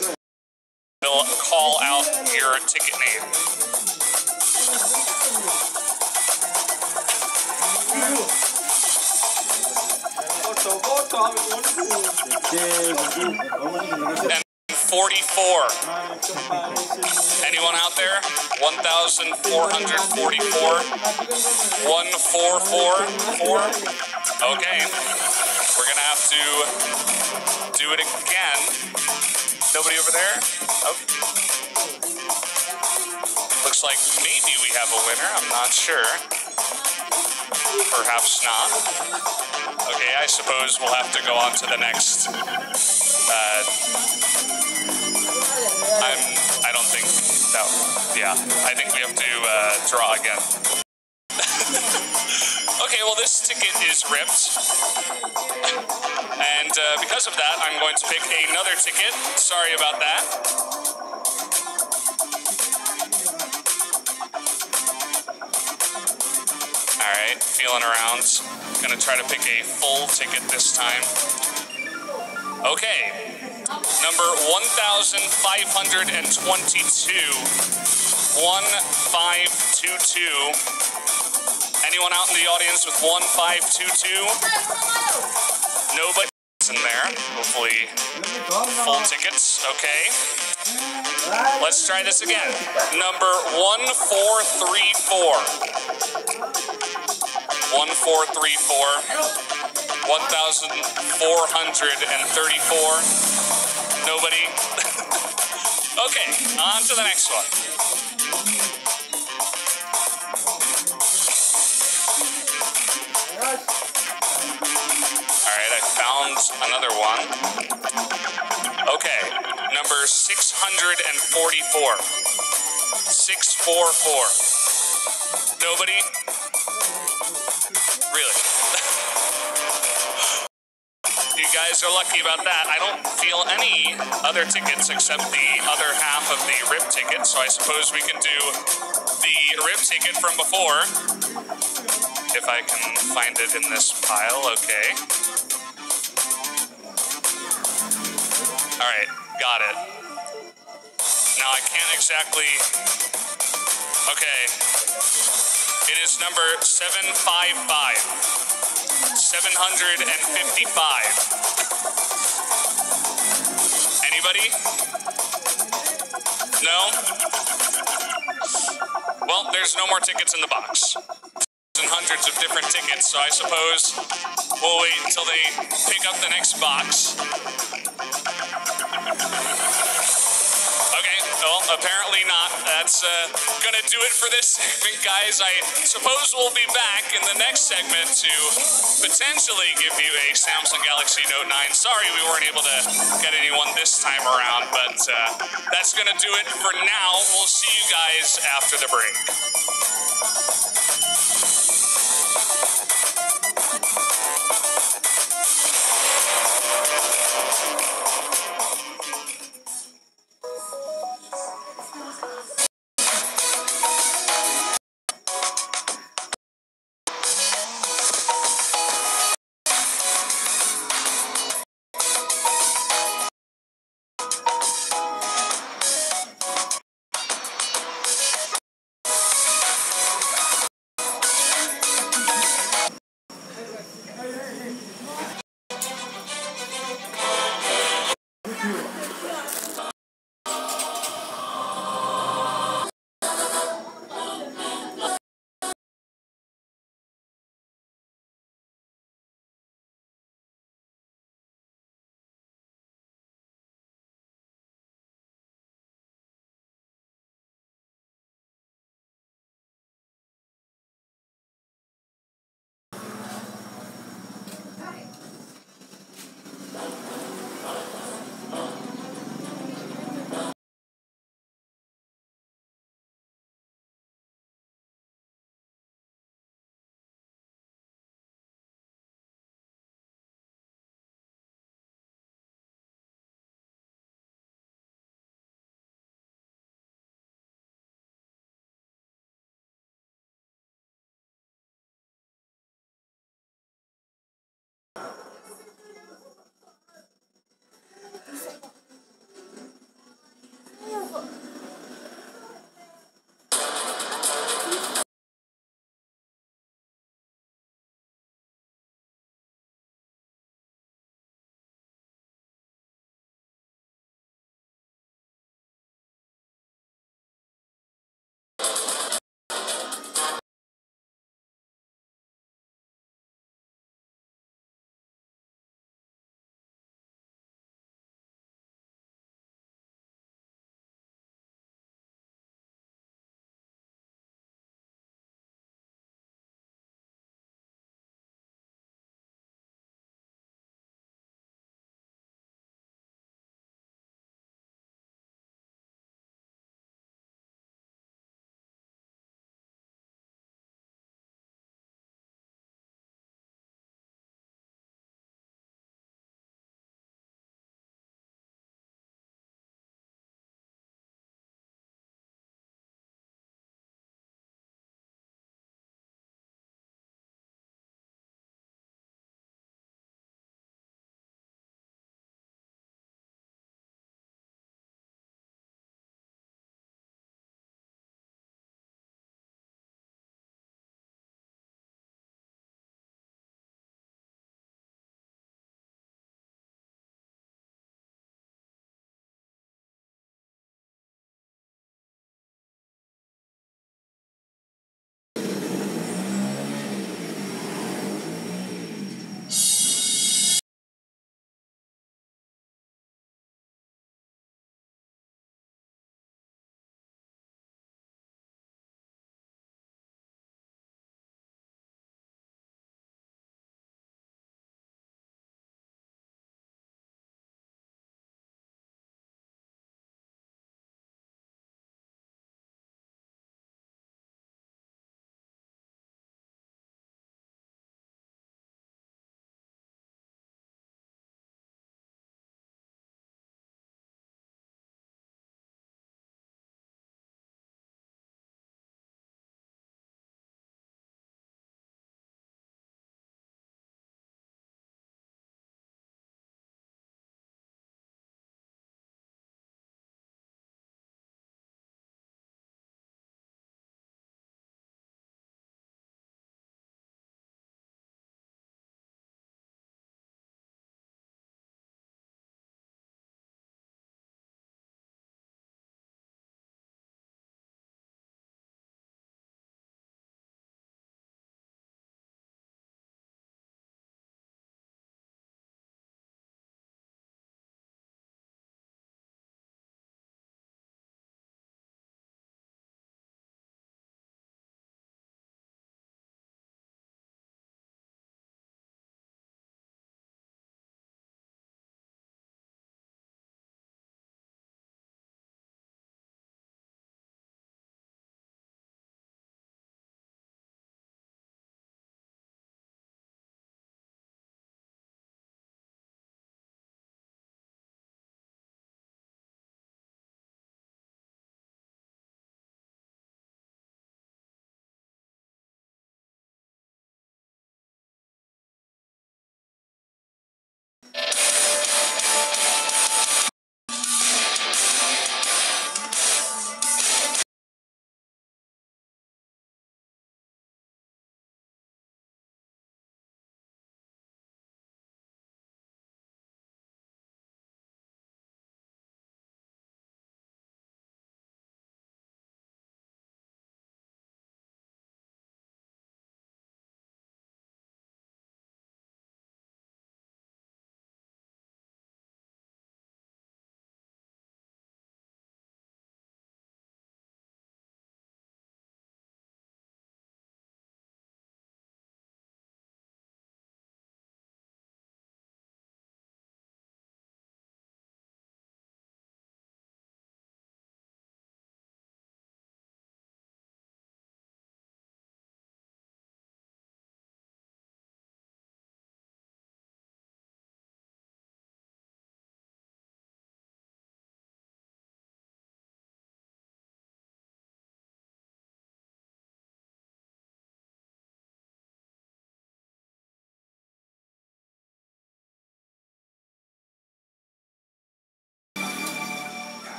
We'll call out your ticket name. And 44. Anyone out there? 1,444. 1444. Okay. We're gonna have to do it again. Nobody over there? Okay. Looks looks like maybe we have a winner. I'm not sure. Perhaps not. Okay, I suppose we'll have to go on to the next. I don't think that. Yeah, I think we have to draw again. Okay, well this ticket is ripped. And because of that, I'm going to pick another ticket. Sorry about that. Alright, feeling around. Gonna try to pick a full ticket this time. Okay. Number 1522. 1522. Anyone out in the audience with 1522? Nobody's in there. Hopefully full tickets. Okay. Let's try this again. Number 1434. 1434. 1434. Nobody. Okay, on to the next one. Alright, I found another one. Okay, number 644. 644. Nobody? Really? You guys are lucky about that. I don't feel any other tickets except the other half of the rip ticket, so I suppose we can do the rip ticket from before. If I can find it in this pile, okay. Alright, got it. Now I can't exactly... Okay. It is number 755. 755. Anybody? No? Well, there's no more tickets in the box. And hundreds of different tickets, so I suppose we'll wait until they pick up the next box. Okay, well, apparently not. That's gonna do it for this segment, guys. I suppose we'll be back in the next segment to potentially give you a Samsung Galaxy Note 9. Sorry we weren't able to get anyone this time around, but that's gonna do it for now. We'll see you guys after the break.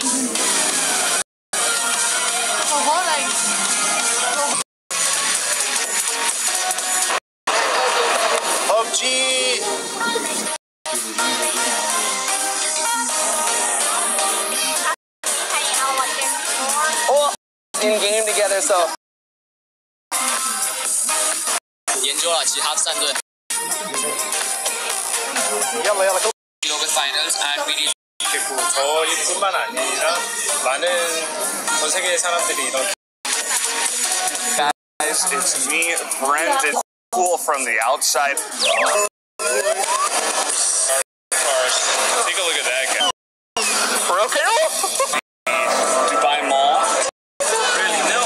Pubg. Oh, in game together, so. 研究了其他战队。 Global finals and we 있겠고 저희뿐만 아니라 많은 전 세계 사람들이 이런. Guys, it's me, Brent. It's cool from the outside. Take a look at that guy. Dubai Mall. Really? No.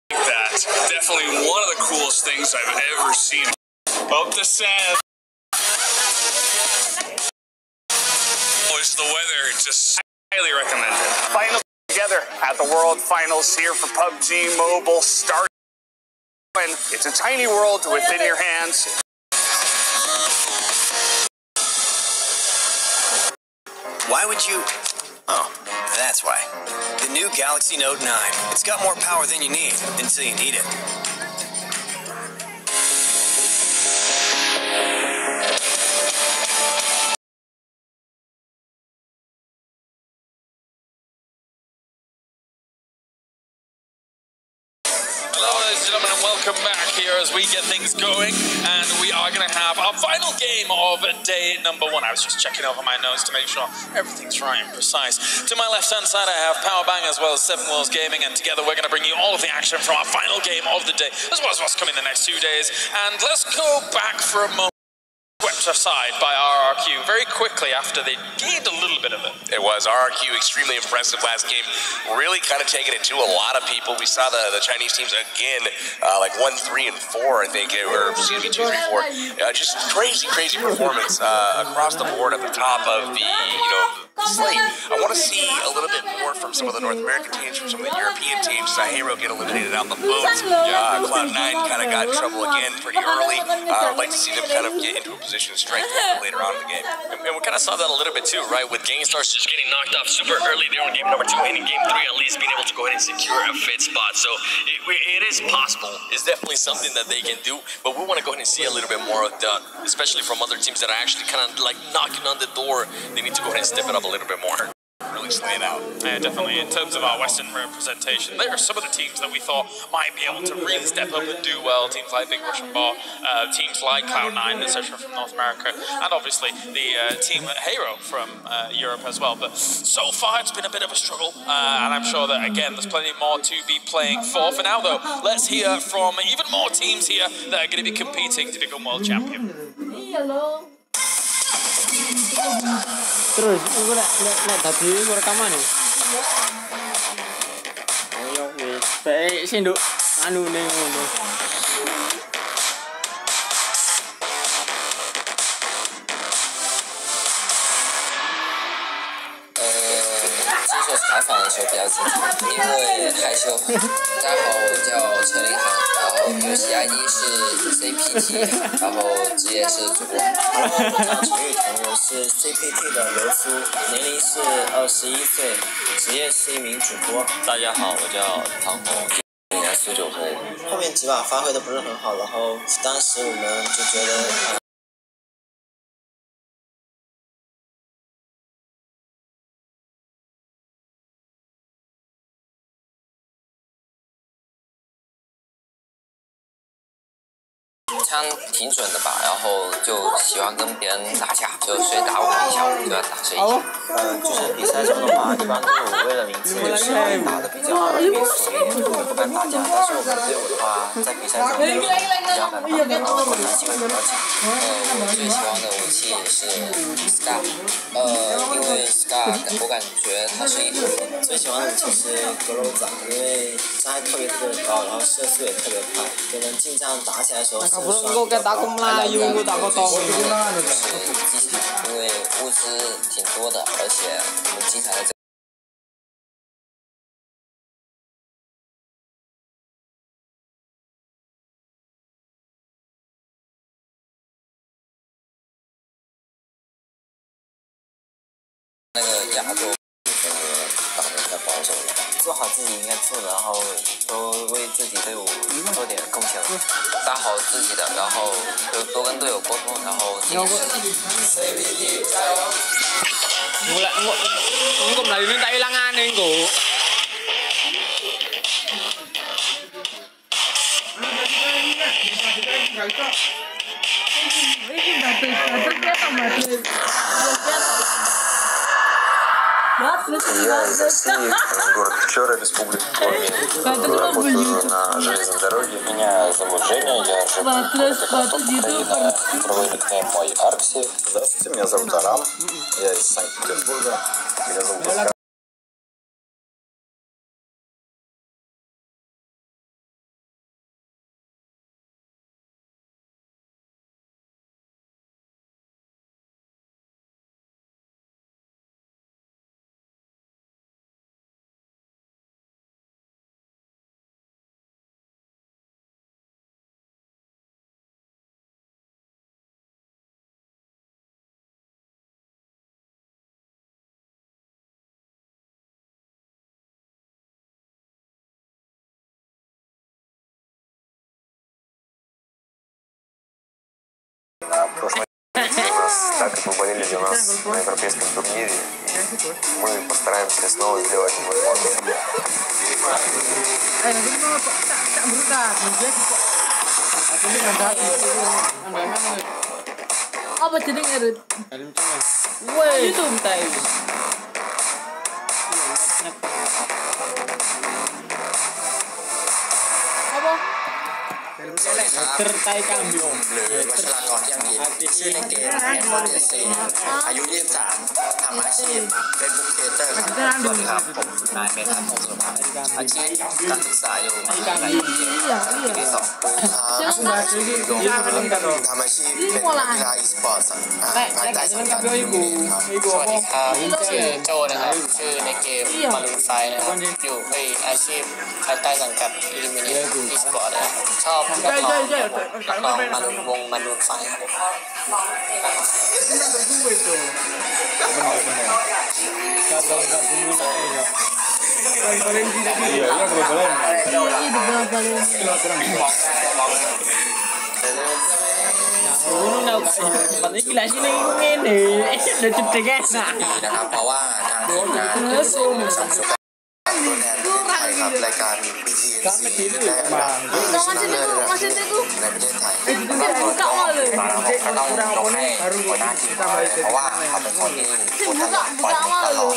That definitely one of the coolest things I've ever seen. Hope the sand. It's the weather. Just highly recommended. Finals together at the World Finals here for PUBG Mobile Start. It's a tiny world within your hands. Why would you? Oh, that's why. The new Galaxy Note 9. It's got more power than you need until you need it. Hello, ladies and gentlemen, and welcome back here as we get things going. And we are going to have our final game of day number 1. I was just checking over my notes to make sure everything's right and precise. To my left-hand side, I have Pubg as well as 7 Wheels Gaming. And together, we're going to bring you all of the action from our final game of the day, as well as what's coming the next 2 days. And let's go back for a moment. Swept aside by RRQ very quickly after they gained a little bit of it. It was RRQ extremely impressive last game, really kind of taking it to a lot of people. We saw the Chinese teams again, like 1, 3, and 4, I think, or excuse me, 2, 3, 4. Just crazy performance across the board at the top of the slate. I want to see a little bit more from some of the North American teams, from some of the European teams. Hero get eliminated out the boat. Cloud9 kind of got in trouble again pretty early. I'd like to see them kind of get into a position of strength later on in the game. And we kind of saw that a little bit too, right? With GameStars just getting knocked off super early there in game number 2 and in game 3 at least being able to go ahead and secure a fit spot. So it is possible. It's definitely something that they can do, but we want to go ahead and see a little bit more of that, especially from other teams that are actually kind of like knocking on the door. They need to go ahead and step it up a little bit more. Really slaying out. Yeah, definitely. In terms of our Western representation, there are some of the teams that we thought might be able to really step up and do well. Teams like Big Russian Bar, teams like Cloud9, etc. from North America, and obviously the team Hero from Europe as well. But so far, it's been a bit of a struggle, and I'm sure that, again, there's plenty more to be playing for. For now, though, let's hear from even more teams here that are going to be competing to become world champion. Terus, aku nak tadi aku rekaman nih. Ayo wis, baik sinduk anu ning ngono. 接受采访的时候比较紧张，因为害羞。大家好，我叫陈林涵，然后游戏 ID 是 CPT， 然后职业是主播。Hello， 我叫陈玉彤，我是 CPT 的流苏，年龄是21岁，职业是一名主播。大家好，我叫唐红，今年苏九红。后面几把发挥的不是很好，然后当时我们就觉得。枪挺准的吧，然后就喜欢跟别人打架，就谁打我一下，我就要打谁一下。就是比赛中的话，一般都是我为了名次，就是打的比较好，因为所以不敢打架。但是我们队伍的话，在比赛中比较敢打，然后攻击性会比较强。我最喜欢的武器是 Scar， 因为 Scar 我感觉它是一个最喜欢的武器是格斗仔，因为伤害特别高，然后射速也特别快，就能近战打起来的时候。Engko kayak aku Melayu, engko tak potong. 因为物资挺多的，而且我们经常在这。那个亚洲跟那个打得比较保守的，做好自己应该做的，然后都为自己队伍做点贡献，打好自己的，然后多跟队友沟通，然后尽实力。Engko mlayu ning tak ilangane engko. Я из России, город Печора, Республика Пубг. Работаю на железной дороге. Меня зовут Женя, я живу в городе Ростов, Украина. Второй никнейм мой Аркси. Здравствуйте, меня зовут Арам. Я из Санкт-Петербурга. Меня зовут Оскар. На прошлой неделе у нас так как вы болели для нас на европейском турнире, мы постараемся снова сделать возможность. Apa jadi ngerut? Woi, itu entai. Apa? Tertai kambing หรือวัชรากรยังยินชื่อในเกม Pmsc อายุ 23 ทำอาชีพเป็นบุ๊กเคเตอร์ครับสวัสดีครับผมนายเมธาพงศ์สุภาอาชีพการศึกษาอยู่มหาวิทยาลัยปีที่ 2 ทำอาชีพเป็นนักกีฬาอีสปอร์ตภายใต้สังกัดยูนิเนครับ สวัสดีครับชื่อโจนะครับชื่อในเกมมารูนไฟนะครับอยู่ในอาชีพภายใต้สังกัดอิลูมิเนตอีสปอร์ตนะครับชอบนักร้องมารูนวงมารูนไฟครับมันนี่กีฬาที่นี่เงี้ยนี่เดี๋ยวจุดแก่น่ะ นะครับเพราะว่าทางทีมงานสัมสุขตัวแทนประเทศไทยครับรายการ Pmsc ได้อันดับชนะเลิศระดับในประเทศไทยต้องยกให้หัวหน้าทีมเพราะว่าเขาเป็นคนที่พูดตลอดปล่อยมุกตลอดส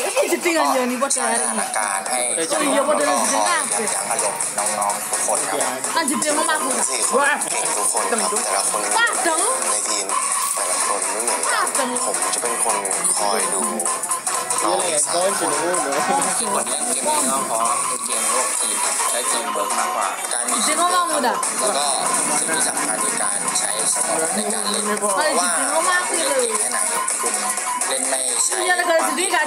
ร้างสถานการณ์ให้แล้วก็คอยยับยั้งอารมณ์น้องๆทุกคนครับสี่คนเก่งทุกคนครับแต่ละคนในทีมแต่ละคนไม่เหมือนกันผมจะเป็นคนคอยดูน้องอีก3 คนวันนี้เกมนี้ก็เพราะเป็นเกมโลกทีมครับใช้ทีมเวิร์กมากกว่าการมีทีมแล้วก็สิ่งที่สำคัญคือการใช้สมองในการเล่นเพราะว่าคุณเล่นเก่งแค่ไหนคุณเล่นไม่ใช้ความก็โดนยิงได้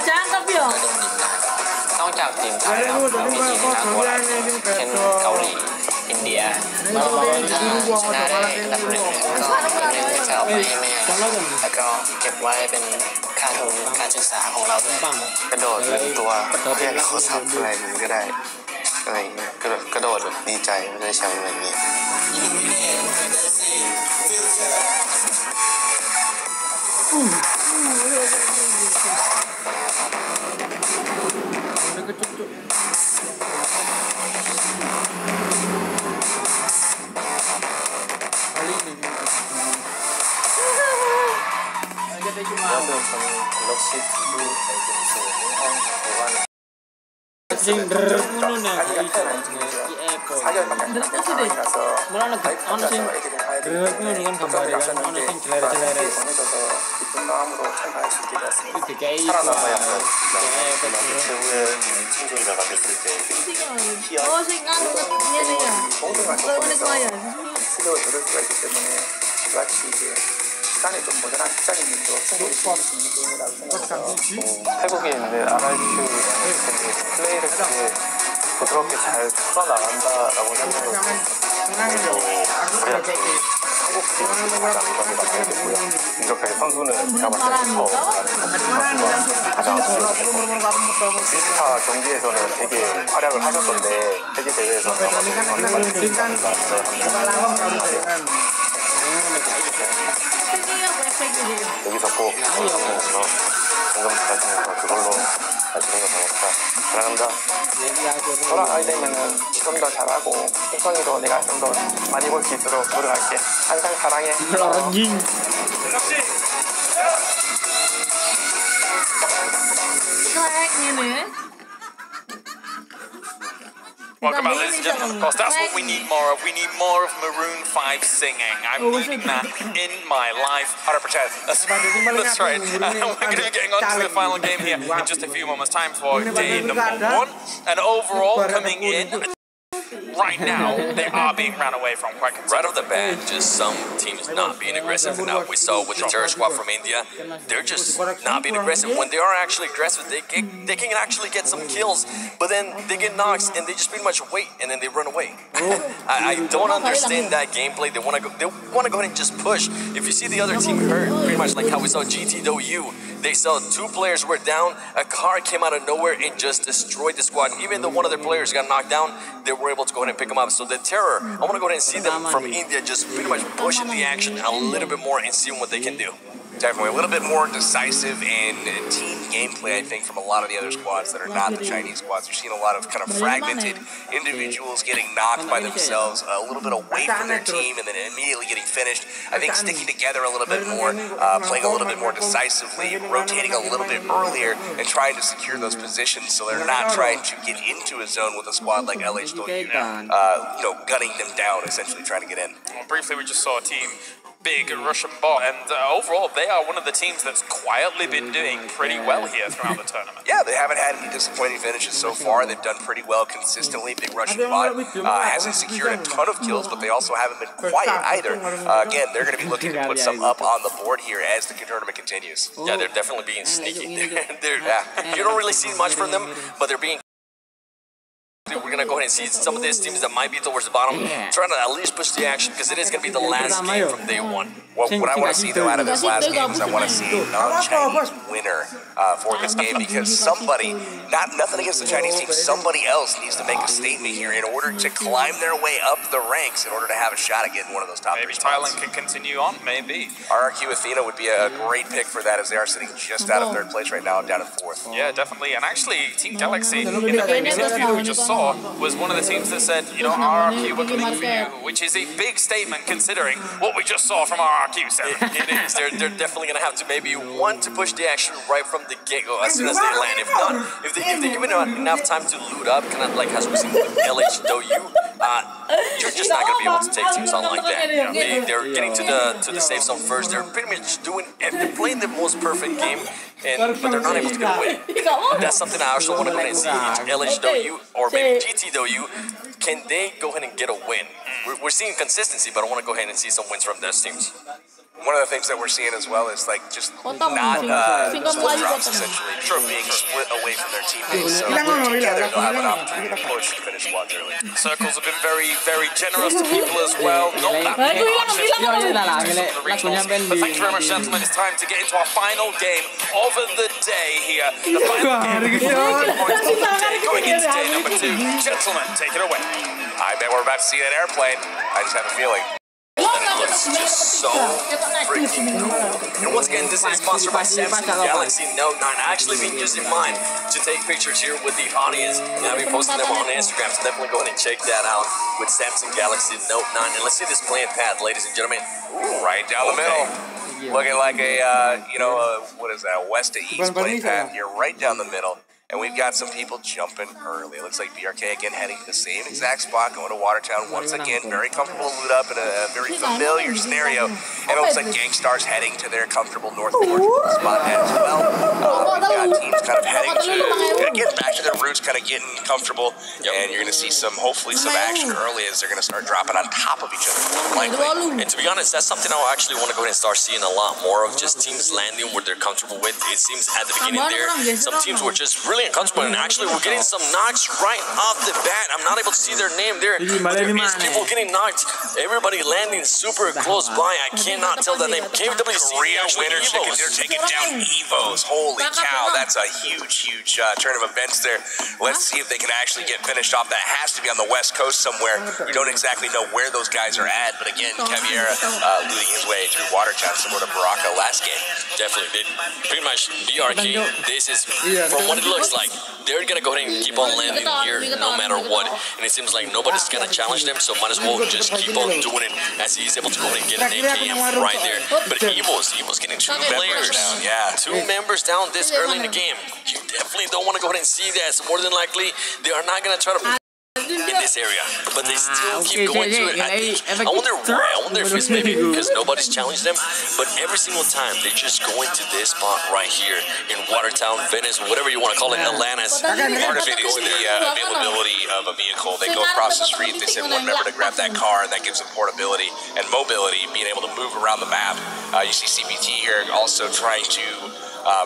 นอกจากทีมไทยแล้วเรามีทีมจากทั่วโลกเช่นเกาหลีอินเดียชนะได้อันดับ 1ก็ทีมนึงจะเอาไปให้แม่แล้วก็เก็บไว้เป็นค่าทุนการศึกษาของเราด้วยกระโดดลืมตัวเรียกเขาทำอะไรมันก็ได้อะไรอย่างเงี้ยกระโดดดีใจไม่ได้แชมป์อะไรอย่างเงี้ยsing der ngono nah iki e-airport mulane ono sing der ngono kan gambare kan ono sing jeler-jeler 마음으로 참가할 수 있게 되었습니다. 살아남아야 하는 최후의 생존자가 됐을 때 희한 모든 활동을 수력을 들을 수가 있기 때문에 같이 이제 시간이 좀 모자란 직장인들도 충분히 즐길 수 있는 게임이라고 생각해서 태국에 있는 RRQ라는 플레이를 되게 부드럽게 잘 풀어나간다라고 생각해서 우리가 꼭 가장 우선이 맞춰야 되고요. 이렇게 선수는 제가 봤을 때 가장 피스타 경기에서는 되게 활약을 하셨던데 세계 대회에서는 여기서 꼭 점점 잘하시면서 그걸로 나중에 되겠다. 사랑한다. 너랑 아이들면은 좀 더 잘하고 홍성이도 내가 좀 더 많이 볼 수 있도록 노력할게. 항상 사랑해. Welcome back, ladies and gentlemen. Of course, that's what we need more of. We need more of Maroon 5 singing. I'm needing that in my life. 100%. That's right. We're going to be getting on to the final game here in just a few moments' time for day number 1. And overall, coming in right now, they are being ran away from quite right off the bat, just some teams not being aggressive. Now we saw with the terror squad from India, they're just not being aggressive. When they are actually aggressive, they can actually get some kills, but then they get knocks and they just pretty much wait and then they run away. I don't understand that gameplay. They want to go ahead and just push. If you see the other team hurt, pretty much like how we saw GTW, they saw 2 players were down, a car came out of nowhere and just destroyed the squad. Even though one of their players got knocked down, they were able to go ahead and pick them up. So the terror, I want to go ahead and see them from India just pretty much pushing the action a little bit more and seeing what they can do. Definitely a little bit more decisive and team gameplay, I think, from a lot of the other squads that are not the Chinese squads. We're seeing a lot of kind of fragmented individuals getting knocked by themselves, a little bit away from their team, and then immediately getting finished. I think sticking together a little bit more, playing a little bit more decisively, rotating a little bit earlier, and trying to secure those positions so they're not trying to get into a zone with a squad like LH Doyu, gunning them down, essentially trying to get in. Well, briefly, we just saw a team, big Russian bot, and overall they are one of the teams that's quietly been doing pretty well here throughout the tournament. Yeah, they haven't had any disappointing finishes so far. They've done pretty well consistently. Big Russian bot hasn't secured a ton of kills, but they also haven't been quiet either. Again, they're going to be looking to put some up on the board here as the tournament continues. Yeah, they're definitely being sneaky. You don't really see much from them, but they're being. We're going to go ahead and see some of these teams that might be towards the bottom, trying to at least push the action because it is going to be the last game from day 1. Well, what I want to see, though, out of this last game is I want to see a non-Chinese winner for this game because somebody, nothing against the Chinese team, somebody else needs to make a statement here in order to climb their way up the ranks in order to have a shot at getting one of those top 3 spots. Maybe Thailand can continue on, maybe. RRQ Athena would be a great pick for that as they are sitting just out of 3rd place right now, down in 4th. Yeah, definitely. And actually, Team Galaxy, in the previous interview we just saw, was one of the teams that said, RRQ, we're coming for you, which is a big statement considering what we just saw from RRQ. It is. They're definitely going to have to maybe want to push the action right from the get-go as soon as they land. If not, if they give it enough time to loot up, kind of like as we seen with LH Doyu, you're just not going to be able to take teams on like that. They're getting to the safe zone first. They're pretty much they're playing the most perfect game, but they're not able to get away. That's something I also want to go ahead and see in LH Doyu or maybe GT Doyu. Can they go ahead and get a win? We're seeing consistency, but I want to go ahead and see some wins from those teams. One of the things that we're seeing as well is just not split drops, essentially, being split away from their teammates. So together they'll have an opportunity to push to finish squads early. Circles have been very, very generous to people as well. Not that many hardship but thank you very much, gentlemen. It's time to get into our final game of the day here. The final game points of the day going into day number 2. Gentlemen, take it away. I bet we're about to see that airplane. I just have a feeling. That looks just so freaking cool. And once again, this is sponsored by Samsung Galaxy Note 9. I actually been using mine to take pictures here with the audience. And I'll be posting them on Instagram, so definitely go ahead and check that out with Samsung Galaxy Note 9. And let's see this playing path, ladies and gentlemen. Ooh, right down the middle. Looking like a, what is that, west to east playing path here, right down the middle. And we've got some people jumping early. It looks like BRK again heading to the same exact spot, going to Watertown once again. Very comfortable loot up in a very familiar scenario. And it looks like Gangstar's heading to their comfortable North Port spot as well. We've got teams kind of heading to get back to their Root's kind of getting comfortable, and you're going to see hopefully some action early as they're going to start dropping on top of each other, likely. And to be honest, that's something I actually want to go ahead and start seeing a lot more of, just teams landing where they're comfortable with. It seems at the beginning there, some teams were just really uncomfortable, and actually we're getting some knocks right off the bat. I'm not able to see their name there, but there is people getting knocked. Everybody landing super close by. I cannot tell that name. KWC Korea winner chicken. They're taking down Evos. Holy cow, that's a huge turn of events there. Let's see if they can actually get finished off. That has to be on the West Coast somewhere. We don't exactly know where those guys are at, but again, Caviera looting his way through Watertown, similar to Baraka last game. Definitely. Pretty much BRK, this is, from what it looks like, they're going to go ahead and keep on landing here no matter what. And it seems like nobody's going to challenge them, so might as well just keep on doing it as he's able to go ahead and get an AKM right there. But Evil's getting two members down. Yeah, two members down this early in the game. You definitely don't want to go ahead and see that. So more than likely, they are not going to try to in this area, but they still keep going to it. I wonder why. I wonder if it's maybe because nobody's challenged them, but every single time they just go into this spot right here in Watertown, Venice, whatever you want to call it, Atlantis. Part of it is the availability of a vehicle. They go across the street, they send one member to grab that car, and that gives them portability and mobility, being able to move around the map. You see CPT here also trying to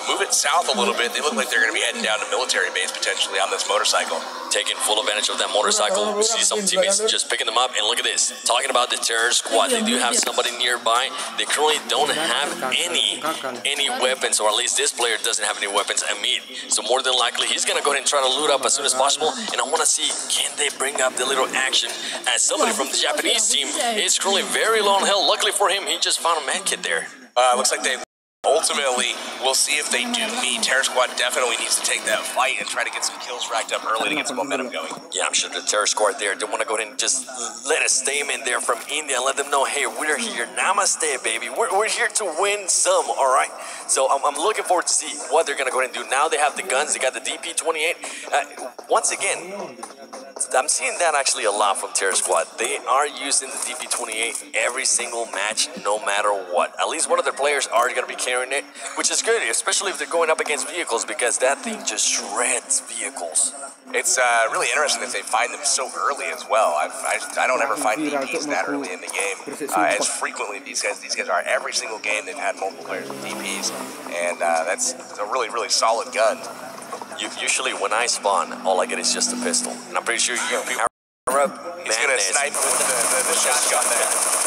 move it south a little bit. They look like they're going to be heading down to military base potentially on this motorcycle. Taking full advantage of that motorcycle. We see some teammates just picking them up, and look at this. Talking about the terror squad, they do have somebody nearby. They currently don't have any weapons, or at least this player doesn't have any weapons. Amit, so more than likely he's going to go ahead and try to loot up as soon as possible. And I want to see, can they bring up the little action as somebody from the Japanese team is currently very low on health. Luckily for him, he just found a med kit there. Looks like they ultimately, we'll see if they do meet. Terror Squad definitely needs to take that fight and try to get some kills racked up early to get some momentum going. Yeah, I'm sure the Terror Squad there, they want to go ahead and just let a statement there from India and let them know, hey, we're here. Namaste, baby. We're here to win some, all right? So I'm looking forward to see what they're going to go ahead and do. Now they have the guns. They got the DP-28. Once again, I'm seeing that actually a lot from Terror Squad. They are using the DP-28 every single match, no matter what. At least one of their players are going to be carrying it, which is good, especially if they're going up against vehicles, because that thing just shreds vehicles. It's really interesting that they find them so early as well. I don't ever find DPs that early in the game. As frequently these guys are. Every single game they've had multiple players with DPs, and that's a really, really solid gun. Usually when I spawn, all I get is just a pistol. And I'm pretty sure you He's going to snipe with the shotgun there.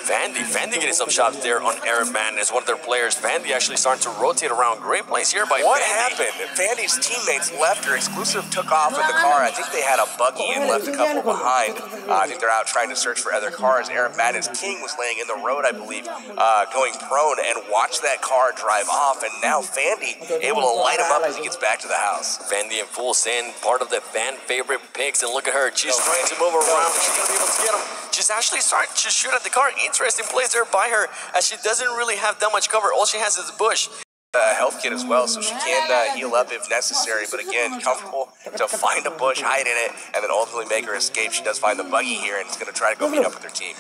Vandy getting some shots there on Arab Madness, one of their players. Vandy actually starting to rotate around. Great place here by What Vandy. happened? Vandy's teammates left her. Exclusive took off in the car. I think they had a buggy and left a couple behind. I think they're out trying to search for other cars. Arab Madness King was laying in the road, I believe, going prone, and watched that car drive off. And now Vandy able to light him up as he gets back to the house. Vandy in full send, part of the fan favorite picks. And look at her. She's trying to move around. She's going to be able to get him. She's actually starting to shoot at the car. Interesting place there by her, as she doesn't really have that much cover. All she has is a bush. Health kit as well, so she can heal up if necessary. But again, comfortable to find a bush, hide in it, and then ultimately make her escape. She does find the buggy here, and is going to try to go meet up with her team.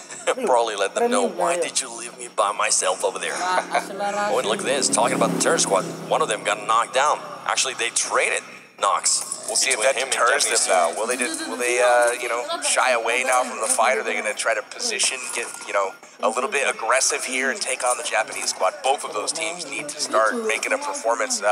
Probably let them know, why did you leave me by myself over there? Oh, and look at this. Talking about the terror squad, one of them got knocked down. Actually, they traded knocks. We'll see if that deters them now. Will they shy away now from the fight? Are they going to try to position, get, a little bit aggressive here and take on the Japanese squad? Both of those teams need to start making a performance,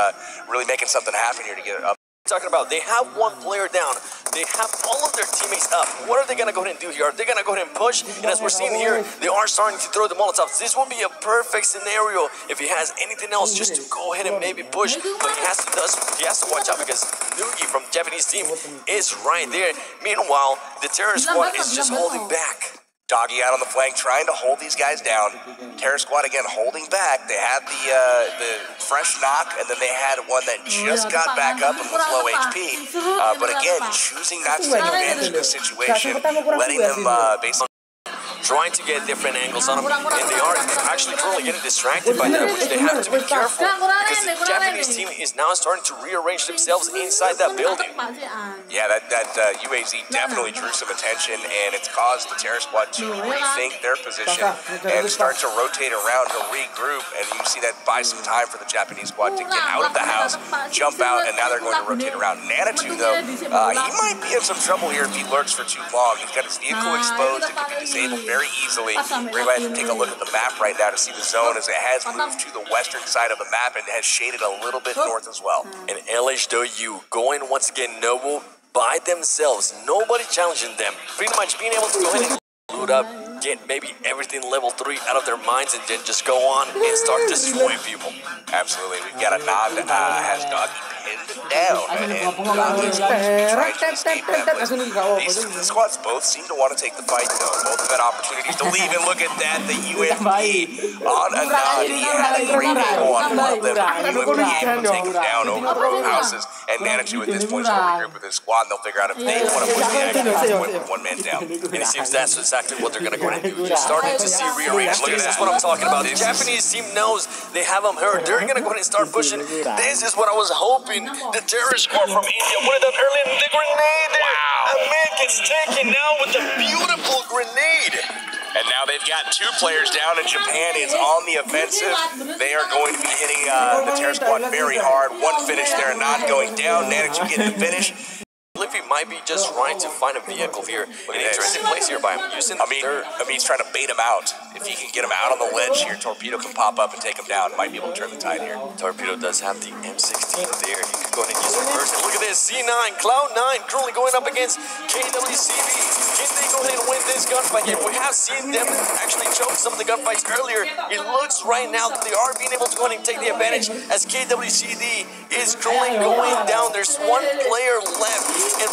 really making something happen here to get it up. Talking about, they have one player down. They have all of their teammates up. What are they going to go ahead and do here? Are they going to go ahead and push? And as we're seeing here, they are starting to throw the Molotovs. This will be a perfect scenario if he has anything else, just to go ahead and maybe push. But he has to watch out, because Nugi from the Japanese team is right there. Meanwhile, the terror squad is just holding back. Doggy out on the flank, trying to hold these guys down. Terror Squad again holding back. They had the fresh knock, and then they had one that just got back up and was low HP. But again, choosing not to take advantage of the situation, letting them basically. trying to get different angles on them, and they are actually currently getting distracted by that, which they have to be careful, because the Japanese team is now starting to rearrange themselves inside that building. Yeah, that UAZ definitely drew some attention, and it's caused the Terror Squad to rethink their position and start to rotate around to regroup, and you see that buy some time for the Japanese squad to get out of the house, jump out, and now they're going to rotate around. Nanitou, though, he might be in some trouble here if he lurks for too long. He's got his vehicle exposed. It can be disabled very easily. We're going to have to take a look at the map right now to see the zone, as it has moved to the western side of the map and has shaded a little bit north as well. And LHW going once again noble by themselves. Nobody challenging them. Pretty much being able to go ahead and loot up, get maybe everything level 3 out of their minds, and then just go on and start destroying people. Absolutely. We've got a nod has Doggy pinned down, and Doggy's trying to escape that. These squads both seem to want to take the fight, though. Both have had opportunities to leave, and look at that, the UMP on a nod. He had a great angle on one of them. UMP able to take him down over row houses, and Nanitou at this point is going to regroup with his squad, and they'll figure out if they want to push the action with one man down. And it seems that's exactly what they're going to go ahead and do. You're starting to see rearrange. This is what I'm talking about. The Japanese team knows they have them hurt. They're going to go ahead and start pushing. This is what I was hoping. The Terror Squad from India put it up early, and the grenade there. Wow. A man gets taken down with a beautiful grenade. And now they've got 2 players down, and Japan is on the offensive. They are going to be hitting the Terror Squad very hard. One finish there, not going down. Nanitou getting the finish. Liffy might be just trying to find a vehicle here. An interesting place here by him. Using he's trying to bait him out. If he can get him out on the ledge here, Torpedo can pop up and take him down. Might be able to turn the tide here. Torpedo does have the M16 there. He could go ahead and use it first. And look at this, C9, Cloud9 currently going up against KWCB. Can they go ahead and win this gunfight here? We have seen them actually choke some of the gunfights earlier. It looks right now that they are being able to go ahead and take the advantage, as KWCD is currently going down. There's 1 player left. And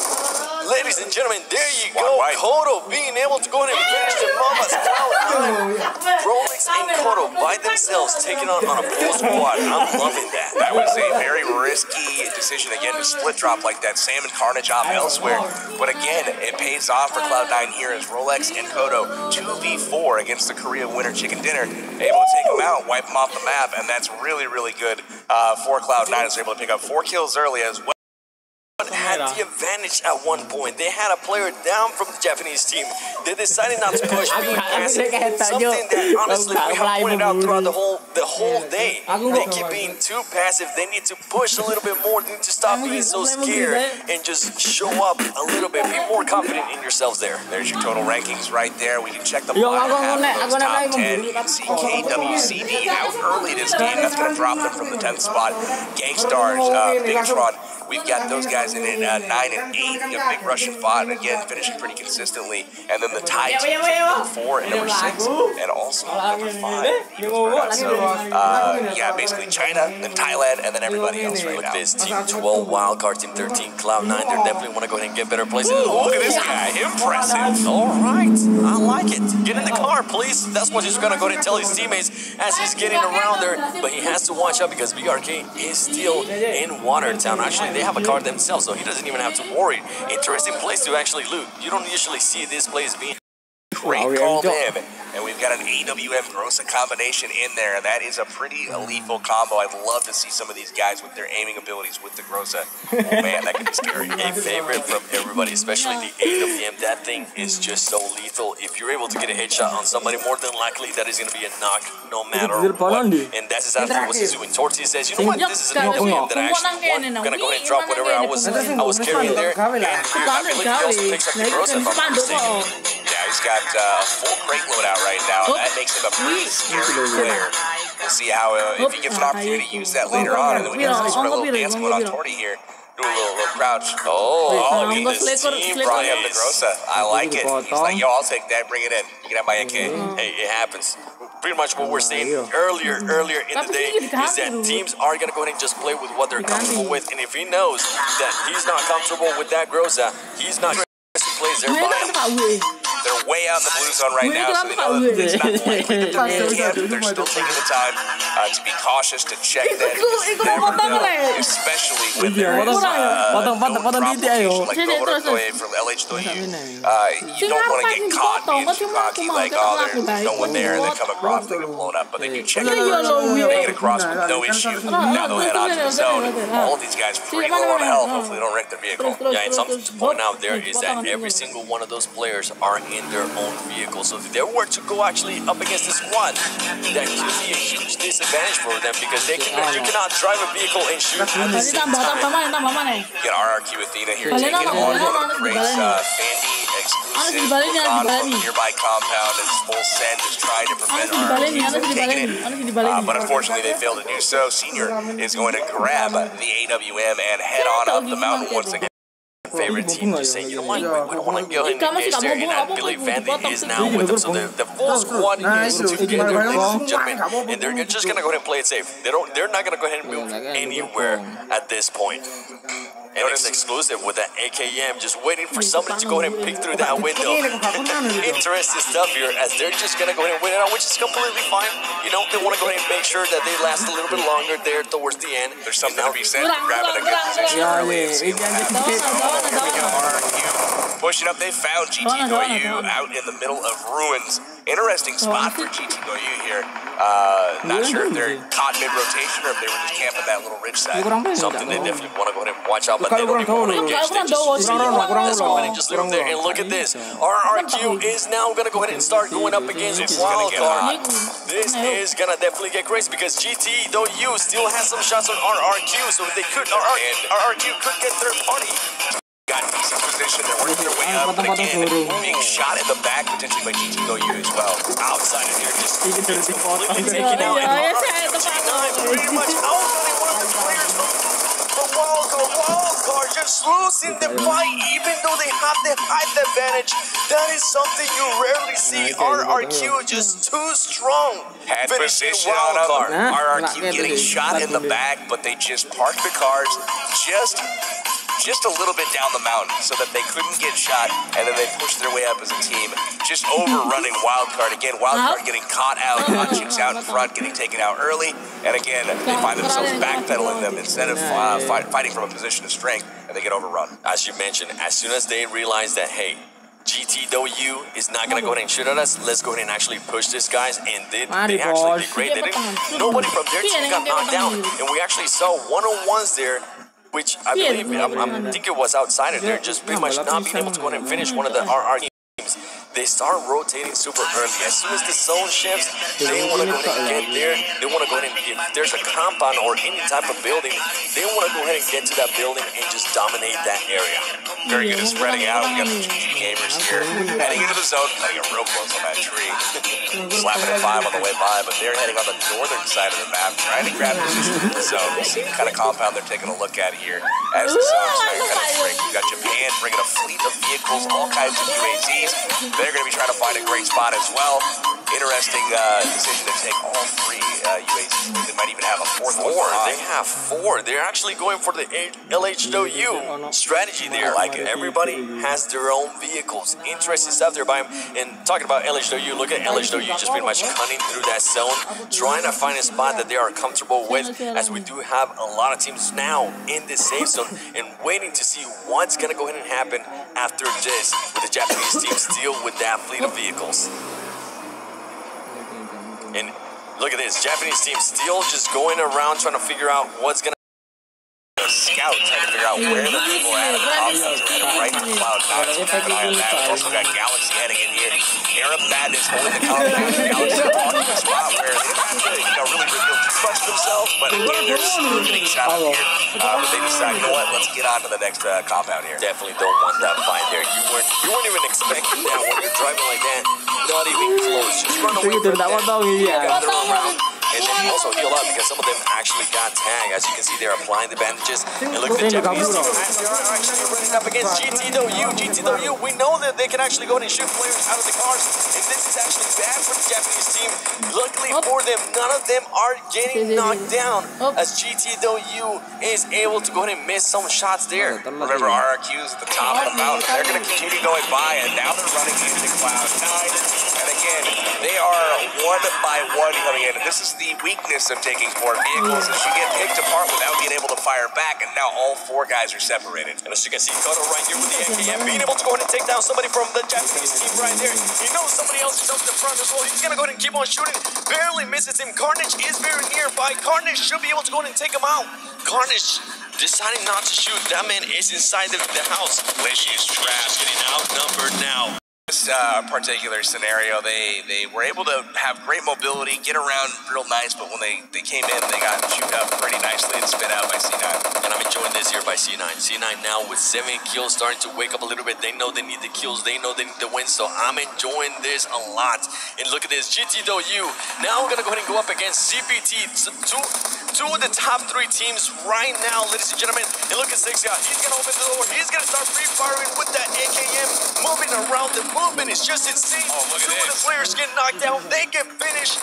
ladies and gentlemen, there you go. Kodo being able to go ahead and finish the Mama's Cloud9. Rolex and Kodo by themselves taking on a full squad. I'm loving that. That was a very risky decision again to split drop like that. Sam and Carnage off elsewhere. But again, it pays off for Cloud9 here as Rolex and Kodo 2v4 against the Korea Winter Chicken Dinner. Able to take them out, wipe them off the map, and that's really, really good for Cloud9 as they're able to pick up 4 kills early as well. Had the advantage at one point. They had a player down from the Japanese team. They decided not to push, being passive. Something that honestly we have pointed out throughout the whole day. They keep being too passive. They need to push a little bit more. They need to stop being so scared and just show up a little bit. Be more confident in yourselves there. There's your total rankings right there. We can check the bottom half of those top 10. You can see KWCD out early this game. That's going to drop them from the 10th spot. Gangstars, Bigatron. We've got those guys in 9 and 8. You got Big Russian Fought, again, finishing pretty consistently. And then the tie teams number 4 and number 6, and also number 5. So, yeah, basically China, then Thailand, and then everybody else right now. This Team 12, Wildcard, Team 13, Cloud9, they definitely want to go ahead and get better places. Look at this guy, impressive. All right, I like it. Get in the car, please. That's what he's going to go ahead and tell his teammates as he's getting around there. But he has to watch out because BRK is still in Watertown. Actually, they have a car themselves, so he doesn't even have to worry. Interesting place to actually loot. You don't usually see this place being great called in. And we've got an AWM Grossa combination in there, and that is a pretty lethal combo. I'd love to see some of these guys with their aiming abilities with the Grossa. Oh man, that could be scary. A favorite from everybody, especially the AWM. That thing is just so lethal. If you're able to get a headshot on somebody, more than likely that is going to be a knock no matter what. And that's exactly what he's doing. Torti says, you know what, this is an AWM that I actually want. I'm going to go ahead and drop whatever I was carrying there. And I believe he also picks up the Grossa, if I'm not mistaken. Yeah, he's got a full crate loadout right now, and that makes him a pretty scary player. We'll see how, if he gets an opportunity to use that later on, and then we got a little dance going on Torti here. Do a little crouch. Oh, he brought him the Grossa. I like it. He's like, yo, I'll take that, bring it in. You can have my AK. Hey, it happens. Pretty much what we're saying earlier in the day is that teams are going to go ahead and just play with what they're comfortable with, and if he knows that he's not comfortable with that Grossa, he's not going to play their mind. They're way out in the blue zone right now, so they know that it's not likely that they're in camp. They're still taking the time to be cautious, to check that. especially when there is no provocation like Govorkoe for LH2U. You don't want to get caught being too cocky, like, oh, there's no one there, and they come across, they get blown up. But then you check it first, they get across with no issue. Now they'll head out to the zone. All of these guys pretty low on health. Hopefully they don't wreck their vehicle. Yeah, and something to point out there is that every single one of those players are in their own vehicle. So if they were to go actually up against the squad, that could be a huge disadvantage for them because you cannot drive a vehicle and shoot at the same time. You got RRQ Athena here taking on one of the greats, Fandy exclusive from nearby compound and full send is trying to prevent RRQ from taking it. But unfortunately they failed to do so. Senior is going to grab the AWM and head on up the mountain once again. Favorite team just saying, you know what, we don't want to go ahead and engage there, and I believe Vandy is now with them, so the full squad is together, ladies and gentlemen, and they're just going to go ahead and play it safe. They're not going to go ahead and move anywhere at this point. And it's exclusive with that AKM, just waiting for somebody to go ahead and peek through that window. Interesting stuff here, as they're just going to go ahead and win it out, which is completely fine. You know, they want to go ahead and make sure that they last a little bit longer there towards the end. There's something to be said for grabbing a good position early and seeing what happens. Pushing up, they found GT Goyu out in the middle of ruins. Interesting spot for GT Goyu here. Not sure if they're caught mid-rotation or if they were just camping that little ridge side. Something they definitely want to go ahead and watch out, but they don't even want to engage. They just let's go ahead and just leave them there. And look at this. RRQ is now going to go ahead and start going up against Wildcard. This is going to definitely get crazy because GT.U still has some shots on RRQ, so if they could, RRQ could get third party. Got decent position, they're working their way up, but again, being shot in the back potentially by GT Goyu as well. Outside of here, just completely taken out, and RRQ pretty much outgunning one of the players from Wildcard just losing the fight, even though they have the height advantage. That is something you rarely see. RRQ just too strong. Had position on RRQ getting shot in the back, but they just parked the cars just a little bit down the mountain so that they couldn't get shot, and then they pushed their way up as a team, just overrunning Wildcard. Again, Wildcard getting caught out, Hot Chicks out in front, getting taken out early, and again, they find themselves backpedaling them instead of fighting from a position of strength, and they get overrun. As you mentioned, as soon as they realize that, hey, GT.U is not going to go ahead and shoot at us, let's go ahead and actually push this, guys, and they actually did great. Nobody from their team got knocked down, and we actually saw one-on-ones there, which I believe, I think it was outside of there, just pretty much not being able to go ahead and finish one of the RR teams. They start rotating super early. As soon as the zone shifts, they want to go ahead and get there. They want to go ahead and, if there's a compound or any type of building, they want to go ahead and get to that building and just dominate that area. Very good at spreading out. We got the GG gamers here heading into the zone, cutting it real close on that tree. Slapping a 5 on the way by, but they're heading on the northern side of the map, trying to grab position in the zone. See what kind of compound they're taking a look at here as the zone starting to kind of shrink. We've got Japan bringing a fleet of vehicles, all kinds of UAZs. They're going to be trying to find a great spot as well. Interesting decision to take all 3 UAZs. They might even have a fourth one. They have 4. They're actually going for the LH.U strategy there. I like it. Everybody has their own vehicles. Interesting stuff there by him. And talking about LH.U, look at LH.U just pretty much cutting through that zone, trying to find a spot that they are comfortable with, as we do have a lot of teams now in this safe zone and waiting to see what's going to go ahead and happen after this, with the Japanese team still with that fleet of vehicles. And look at this, Japanese team still just going around trying to figure out what's going to scout, trying to figure out where the people are at the top, right in the cloud. Keep an eye on that. We've also got Galaxy heading in here. Arab Madness holding the compound. Galaxy talking the spot where they don't really reveal too much themselves, but again, they're still getting shot up here. But they decide, you know what, let's get on to the next compound here. Definitely don't want that fight there. You weren't even expecting that when you're driving like that. Not even close. Just run away from that. They're around. And then also heal up because some of them actually got tagged. As you can see, they're applying the bandages. And look at the Japanese team are actually running up against GT.U. GT.U, we know that they can actually go ahead and shoot players out of the cars. And this is actually bad for the Japanese team. Luckily for them, none of them are getting knocked down, as GT.U is able to go ahead and miss some shots there. Remember, RRQ's at the top of the mountain. They're going to continue going by, and now they're running into Cloud 9. And again, they are one by one coming in. And this is the weakness of taking 4 vehicles, is you get picked apart without being able to fight fire back, and now all 4 guys are separated. And as you can see, Koto right here with the AKM being able to go ahead and take down somebody from the Japanese team right there. He knows somebody else is up in front as well. He's gonna go ahead and keep on shooting. Barely misses him. Carnage is very nearby. Carnage should be able to go ahead and take him out. Carnage deciding not to shoot. That man is inside the house. He's trapped. Getting outnumbered now. This particular scenario, they were able to have great mobility, get around real nice, but when they came in, they got chewed up pretty nicely and spit out by C9. And I'm enjoying this here by C9. C9 now with 7 kills, starting to wake up a little bit. They know they need the kills. They know they need the wins, so I'm enjoying this a lot. And look at this, GTW. Now we're going to go ahead and go up against CPT. Two of the top 3 teams right now, ladies and gentlemen. And look at Six He's going to open the door. He's going to start free-firing with that AKM, moving around the movement is just insane. Oh, look at 2 of the players get knocked down. They get finished.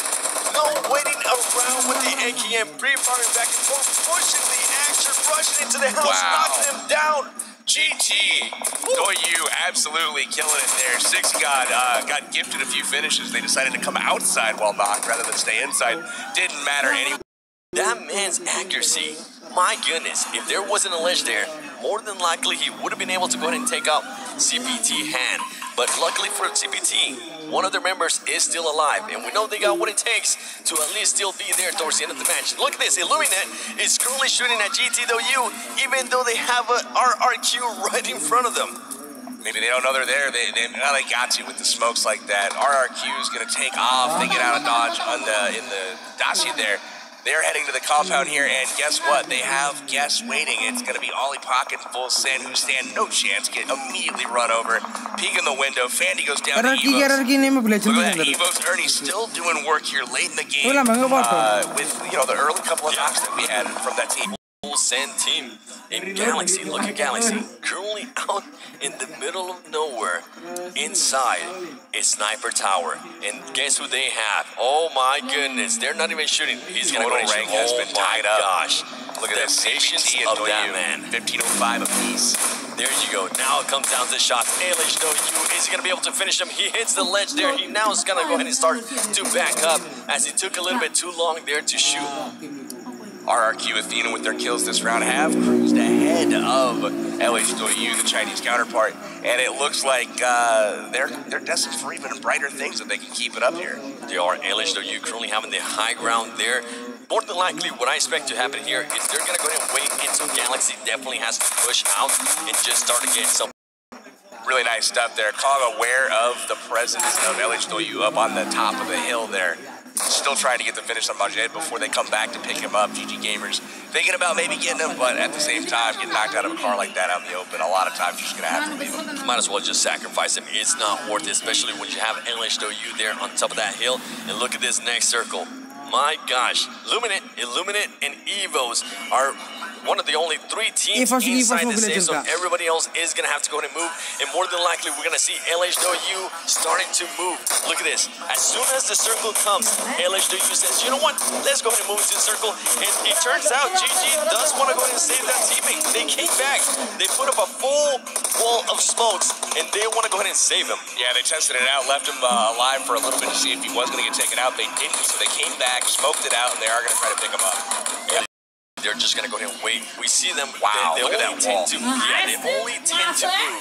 No waiting around with the AKM, pre-firing back and forth, pushing the action, rushing into the house, knocking them down. GT, Doyu absolutely killing it there. Six got gifted a few finishes. They decided to come outside while knocked rather than stay inside. Didn't matter anyway. That man's accuracy, my goodness, if there wasn't a ledge there, more than likely he would have been able to go ahead and take out CPT hand. But luckily for CPT, one of their members is still alive, and we know they got what it takes to at least still be there towards the end of the match. Look at this, Illuminate is currently shooting at GTW, even though they have a RRQ right in front of them. Maybe they don't know they're there. They got you with the smokes like that. RRQ is going to take off. They get out of dodge in the dashi there. They're heading to the compound here, and guess what? They have guests waiting. It's going to be Ollie Pocket and full send, who stand no chance, get immediately run over. Peek in the window. Fandy goes down to Evos. Look at that. Evos Ernie still doing work here late in the game with the early couple of knocks that we had from that team. Full send team in Galaxy. Look at Galaxy. Currently out in the middle of nowhere, inside a sniper tower. And guess who they have? Oh my goodness. They're not even shooting. He's going to go rank has been tied up. Gosh. Look at this patience of that man. 15:05 apiece. There you go. Now it comes down to shots. LHW, is he going to be able to finish him? He hits the ledge there. He now is going to go ahead and start to back up as he took a little bit too long there to shoot. RRQ Athena with their kills this round have cruised ahead of LHW, the Chinese counterpart, and it looks like they're destined for even brighter things if they can keep it up here. They are. LHW currently having the high ground there. More than likely, what I expect to happen here is they're going to go ahead and wait until Galaxy definitely has to push out and just start to get some. Really nice stuff there. Kong aware of the presence of LHW up on the top of the hill there. Still trying to get the finish on Majed before they come back to pick him up. GG Gamers thinking about maybe getting him, but at the same time, getting knocked out of a car like that out in the open, a lot of times you're just going to have to leave him. Might as well just sacrifice him. It's not worth it, especially when you have LHW there on top of that hill. And look at this next circle. My gosh, Illuminate, and Evos are one of the only 3 teams inside the safe zone. Everybody else is going to have to go ahead and move, and more than likely, we're going to see LHW starting to move. Look at this. As soon as the circle comes, LHW says, you know what? Let's go ahead and move into the circle, and it turns out GG does want to go ahead and save that teammate. They came back. They put up a full wall of smokes, and they want to go ahead and save him. Yeah, they tested it out, left him alive for a little bit to see if he was going to get taken out. They didn't, so they came back, smoked it out, and they are going to try to pick him up. Yeah. They're just going to go ahead and wait. We see them. Wow, they look at that wall. They only tend to move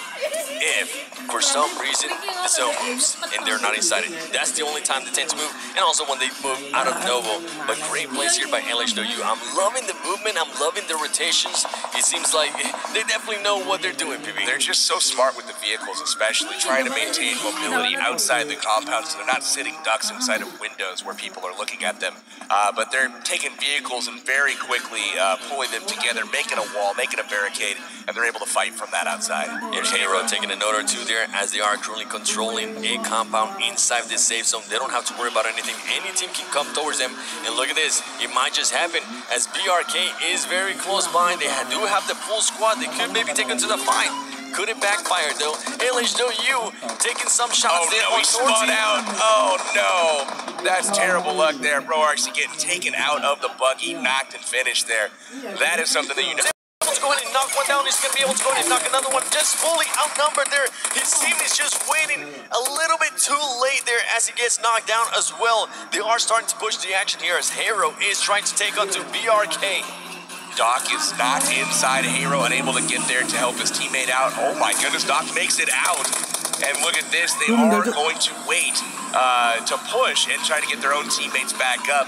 if, for some reason, the zone moves and they're not inside it. That's the only time they tend to move. And also when they move out of Novo. But great plays here by LHW. I'm loving the movement. I'm loving the rotations. It seems like they definitely know what they're doing, PB. They're just so smart with the vehicles, especially trying to maintain mobility outside the compound, so they're not sitting ducks inside of windows where people are looking at them. But they're taking vehicles and very quickly pulling them together, making a wall, making a barricade, and they're able to fight from that outside. Here's Hero taking a note or two there as they are currently controlling a compound inside this safe zone. They don't have to worry about anything. Any team can come towards them. And look at this. It might just happen as BRK is very close by. They do have the full squad. They could maybe take them to the fight. Couldn't backfire though. LHW taking some shots there. No, he spun out. Oh no. That's terrible luck there. Bro actually getting taken out of the buggy, knocked and finished there. That is something that you know. Let's go ahead and knock one down. He's going to be able to go ahead and knock another one. Just fully outnumbered there. His team is just waiting a little bit too late there as he gets knocked down as well. They are starting to push the action here as Hero is trying to take on to BRK. Doc is knocked inside Hero, unable to get there to help his teammate out. Oh my goodness, Doc makes it out. And look at this, they are going to wait to push and try to get their own teammates back up.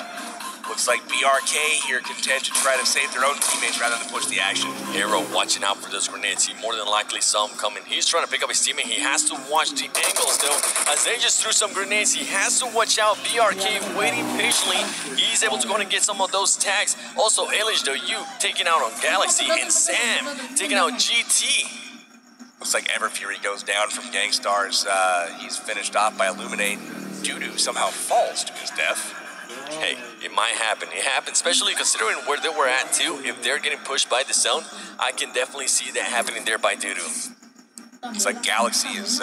Looks like BRK here content to try to save their own teammates rather than push the action. Hero watching out for those grenades. He more than likely saw them coming. He's trying to pick up his teammate. He has to watch the angles though. As they just threw some grenades, he has to watch out. BRK waiting patiently. He's able to go and get some of those tags. Also, Elish though, you taking out on Galaxy, and Sam taking out GT. Looks like Everfury goes down from Gangstars. He's finished off by Illuminate. Dudu somehow falls to his death. Hey, it might happen. It happens, especially considering where they were at too. If they're getting pushed by the zone, I can definitely see that happening there by Dudu. Looks like Galaxy is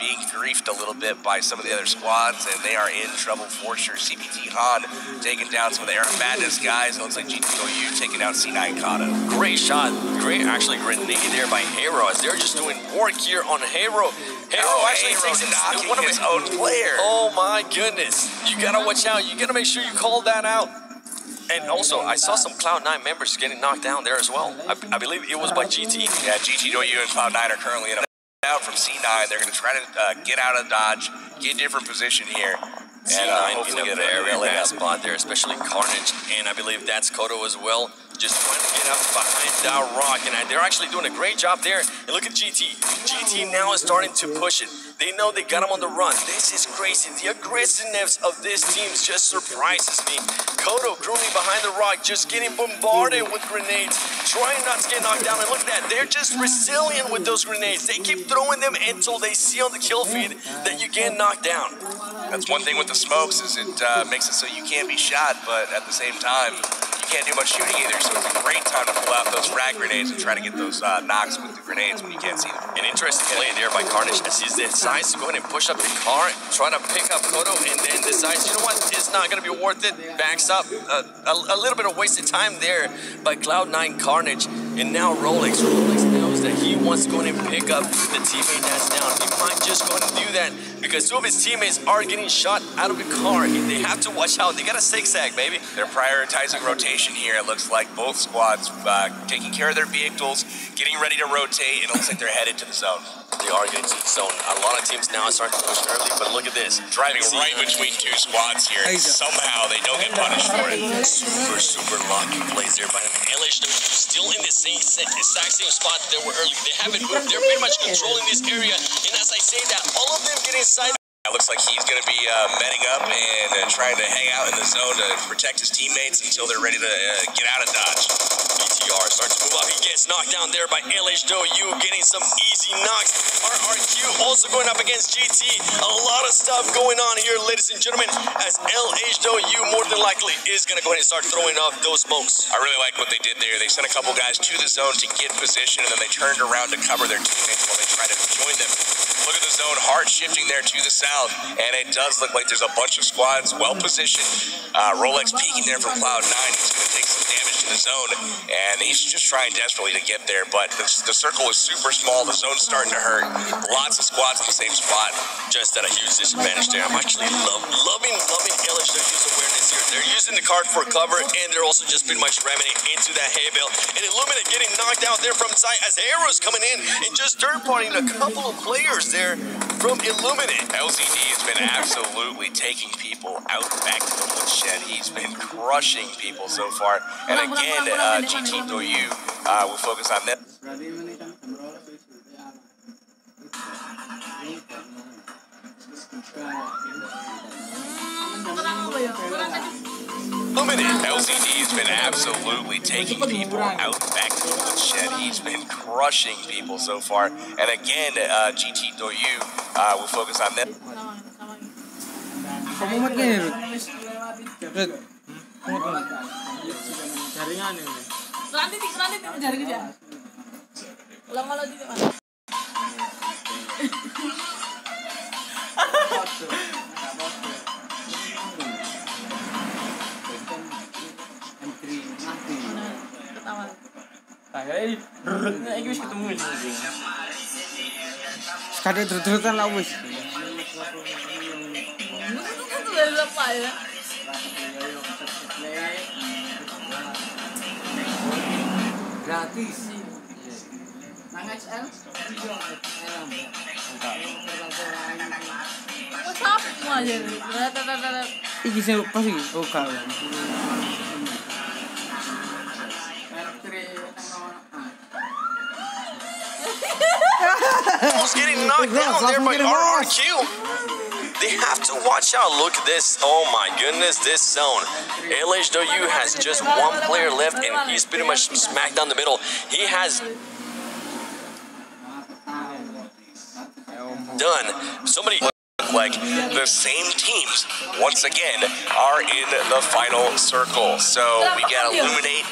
being griefed a little bit by some of the other squads, and they are in trouble for sure. CPT Han taking down some of the Era Madness guys. It looks like GTOU taking out C9 Kato. Great shot. Great, actually, grenade there by Hero as they're just doing work here on Hero. Hero actually takes it knocking one of his own player. Oh my goodness. You gotta watch out. You gotta make sure you call that out. And also, I saw some Cloud9 members getting knocked down there as well. I believe it was by GT. Yeah, GTOU and Cloud9 are currently in a out from C9. They're going to try to get out of dodge, get a different position here. C9 in a very bad spot there, especially Carnage, and I believe that's Kodo as well. Just trying to get up behind that rock, and they're actually doing a great job there. And look at GT. GT now is starting to push it. They know they got him on the run. This is crazy. The aggressiveness of this team just surprises me. Kodo currently behind the rock, just getting bombarded with grenades, trying not to get knocked down. And look at that. They're just resilient with those grenades. They keep throwing them until they see on the kill feed that you get knocked down. That's one thing with the smokes is it makes it so you can't be shot, but at the same time, you can't do much shooting either, so it's a great time to pull out those frag grenades and try to get those knocks with the grenades when you can't see them. An interesting play there by Carnage as he decides to go ahead and push up the car, try to pick up Kodo, and then decides, you know what, it's not going to be worth it, backs up. A little bit of wasted time there by Cloud9 Carnage, and now Rolex knows that he wants to go ahead and pick up the teammate that's down. He might just go ahead and do that because two of his teammates are getting shot out of the car. They have to watch out. They got a zigzag, baby. They're prioritizing rotation here. It looks like both squads taking care of their vehicles, getting ready to rotate, and it looks like they're headed to the zone. They are getting to the zone. A lot of teams now are starting to push early, but look at this. Driving right between two squads here, and somehow they don't get punished for it. Super lucky plays there by them. LH still in the exact same spot they were early. They haven't moved. They're pretty much controlling this area, and as I say that, all of them get inside. It looks like he's going to be metting up and trying to hang out in the zone to protect his teammates until they're ready to get out of dodge. BTR starts to move up. He gets knocked down there by LHW, getting some easy knocks. RRQ also going up against GT. A lot of stuff going on here, ladies and gentlemen, as LHW more than likely is going to go ahead and start throwing off those smokes. I really like what they did there. They sent a couple guys to the zone to get position, and then they turned around to cover their teammates while they tried to join them. Look at the zone, hard shifting there to the south, and it does look like there's a bunch of squads well positioned. Rolex peeking there from Cloud9. He's going to take some damage to the zone, and he's just trying desperately to get there, but the circle is super small. The zone's starting to hurt. Lots of squads in the same spot. Just at a huge disadvantage there. I'm actually loving LHW's awareness here. They're using the card for cover, and they're also just pretty much ramming it into that hay bale. And Illuminate getting knocked out there from side as Arrow's coming in and just third-partying a couple of players there from Illuminate. LZD has been absolutely taking people out back to the woodshed. He's been crushing people so far. And again, GT Doyu will focus on them. LZD has been absolutely taking people out back to the woodshed. He's been crushing people so far. And again, GT Doyu will focus on them. Kadek terus-terusan lah wis. gratis. Nang XL? WhatsApp mo aja. Iki sih pasti oke. Almost getting knocked down there by RRQ. They have to watch out. Look at this. Oh my goodness, this zone. LHW has just one player left and he's pretty much smacked down the middle. He has done somebody. Like the same teams once again are in the final circle. So we got Illuminate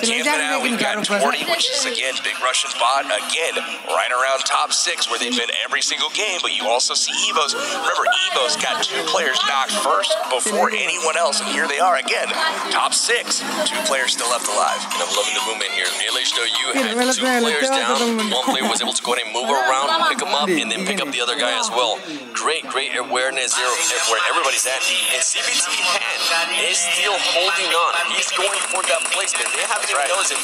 camping out. We've got Torty, which is again big Russian bot again right around top 6 where they've been every single game. But you also see Evos. Remember, Evos got 2 players knocked first before anyone else, and here they are again, top 6. 2 players still left alive. And I'm loving the movement here. LHW had 2 players down. One player was able to go ahead and move around, pick him up, and then pick up the other guy as well. Great awareness there where everybody's at. And CBT hand is still holding on. He's going for that placement. They haven't even noticed it.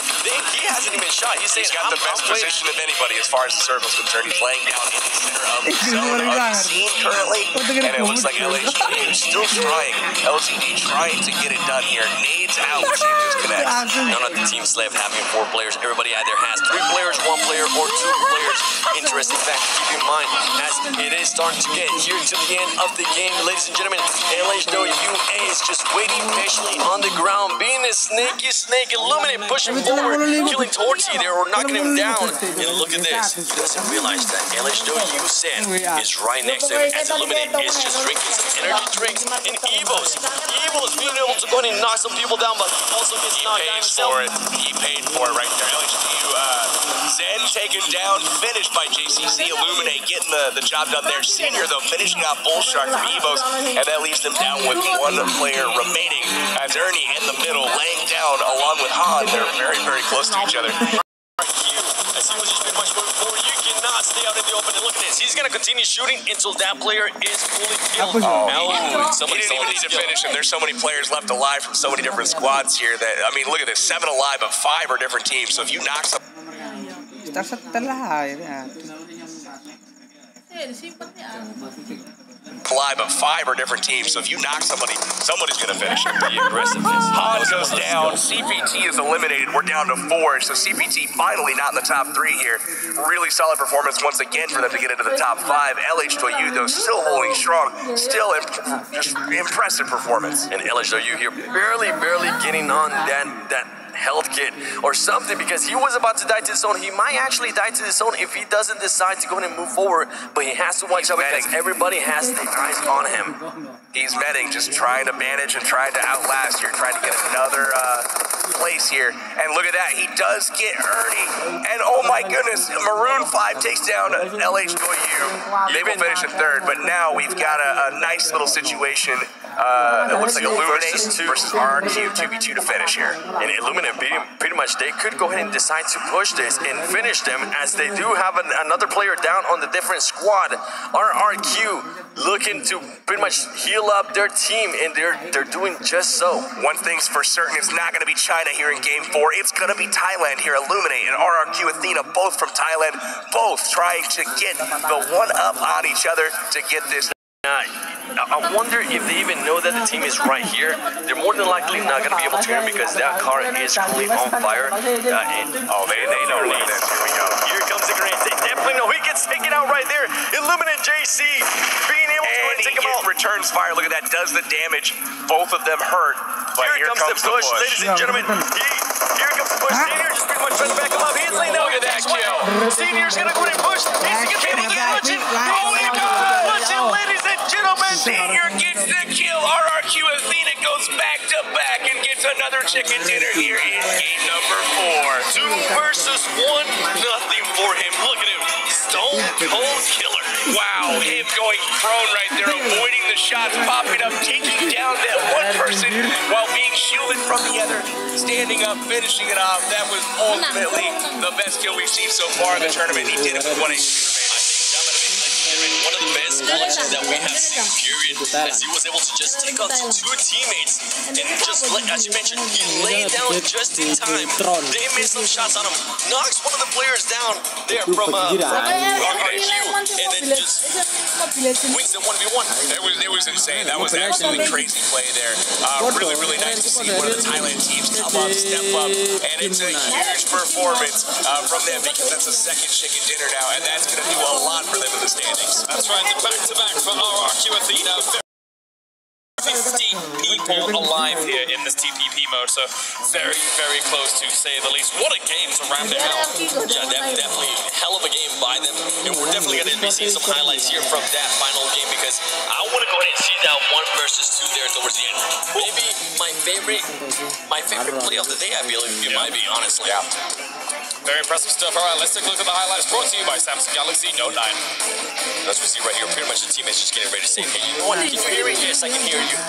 He hasn't even shot. He's saying, he's got the best position of anybody as far as the circle's concerned. He's laying down in the center of the zone of the scene currently. And it looks like LHD still trying. LGD trying to get it done here. Nades out. Team just connects. None of the teams left having 4 players. Everybody either has 3 players, 1 player, or 2 players. Interesting fact to keep in mind as it is starting to get here to the end of the game, ladies and gentlemen. LHWA is just waiting patiently on the ground, being a sneaky snake. Illuminate pushing forward, killing Torty there or knocking him down. And look at this. He doesn't realize that LHW Sen is right next to him as Illuminate is just drinking some energy drinks. And Evos being able to go ahead and knock some people down, but also gets knocked down himself. He paid for it right there. LHW Zen taken down, finished by JCC. Illuminate getting the job done there. Senior though finishing out Bullshark from Evos, and that leaves them down with 1 player remaining as Ernie in the middle laying down along with Han. They're very, very close to each other. As he was just pretty much going forward, you cannot stay out in the open. And look at this. He's going to continue shooting until that player is fully killed. He didn't even need to finish him. There's so many players left alive from so many different squads here that, I mean, look at this. 7 alive, but 5 are different teams. So if you knock some... Alive, but 5 are different teams. So if you knock somebody, somebody's going to finish him. The aggressiveness. Han goes down. CPT is eliminated. We're down to 4. So CPT finally not in the top 3 here. Really solid performance once again for them to get into the top 5. LHW, though, still holding strong. Still just impressive performance. And LHW here barely getting on that health kit or something, because he was about to die to the zone. He might actually die to the zone if he doesn't decide to go ahead and move forward, but he has to watch out because everybody has their eyes on him. He's medding, just trying to manage and trying to outlast here, trying to get another place here. And look at that, he does get Ernie. And oh my goodness, Maroon 5 takes down LHW. They will finish in 3rd, but now we've got a nice little situation. It looks like Illuminate versus RRQ 2v2 to finish here. And Illuminate pretty much, they could go ahead and decide to push this and finish them, as they do have another player down on the different squad. RRQ looking to pretty much heal up their team, and they're doing just so. One thing's for certain, it's not going to be China here in Game 4. It's going to be Thailand here. Illuminate and RRQ Athena, both from Thailand, both trying to get the one-up on each other to get this. I wonder if they even know that the team is right here. They're more than likely not going to be able to hear him because that car is currently on fire. They know. Look at this. Here we go. Here comes the grenade. They definitely know. He gets taken out right there. Illuminate JC being able to take him out. Returns fire. Look at that. Does the damage. Both of them hurt. But here comes the push. Ladies and gentlemen. Here comes the push. Senior just pretty much trying to back him up. He's laying down. Look at that kill. Senior's going to go ahead and push. He's going to be able to push it. Ladies and gentlemen. Senior gets the kill. RRQ Athena goes back to back and gets another chicken dinner here in game number 4. 2 versus 1. Nothing for him. Look at him. Stone Cold Killer. Wow, him going prone right there, avoiding the shots, popping up, taking down that one person while being shielded from the other, standing up, finishing it off. That was ultimately the best kill we've seen so far in the tournament. He did it with 1 HP. One of the best clutches that we have seen, period, as he was able to just take out 2 teammates and just, as you mentioned, he laid down just in time. They missed some shots on him, knocks one of the players down there from RRQ, and then just wins the 1v1. It was insane. That was absolutely crazy play there. Really nice to see one of the Thailand teams come up, step up, and it's a huge performance from them because that's a second chicken dinner now, and that's going to do a lot for them in the standings. That's right, the back-to-back for RRQ Athena. 15 people alive here in this TPP mode, so very, very close to say the least. What a game to round it out. Yeah, definitely hell of a game by them, and we're definitely going to be seeing some highlights here from that final game because I want to go ahead and see that 1 versus 2 there towards the end. Maybe my favorite play of the day, I believe it might be, honestly. Yeah. Very impressive stuff. All right, let's take a look at the highlights brought to you by Samsung Galaxy Note 9. As we see right here, pretty much the teammates just getting ready to say, hey, you know what, can you hear me? Yes, I can hear you.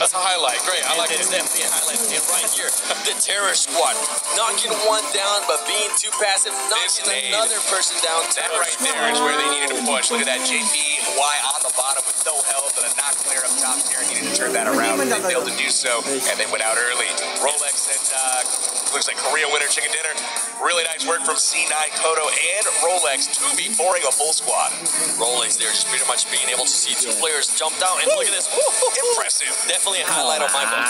That's a highlight. Great, I like it. It's definitely a highlight right here. The Terror Squad, knocking one down, but being too passive, knocking another person down. That right there is where they needed to push. Look at that, JPY on the bottom with no health and a knock player up top here. Needed to turn that around, and they failed to do so, and they went out early. Rolex and looks like Korea winner chicken dinner. Really nice work from C9, Kodo, and Rolex. 2v4ing a full squad. Rolex there just pretty much being able to see 2 players jumped out, and look at this. Impressive. Definitely a highlight on my book.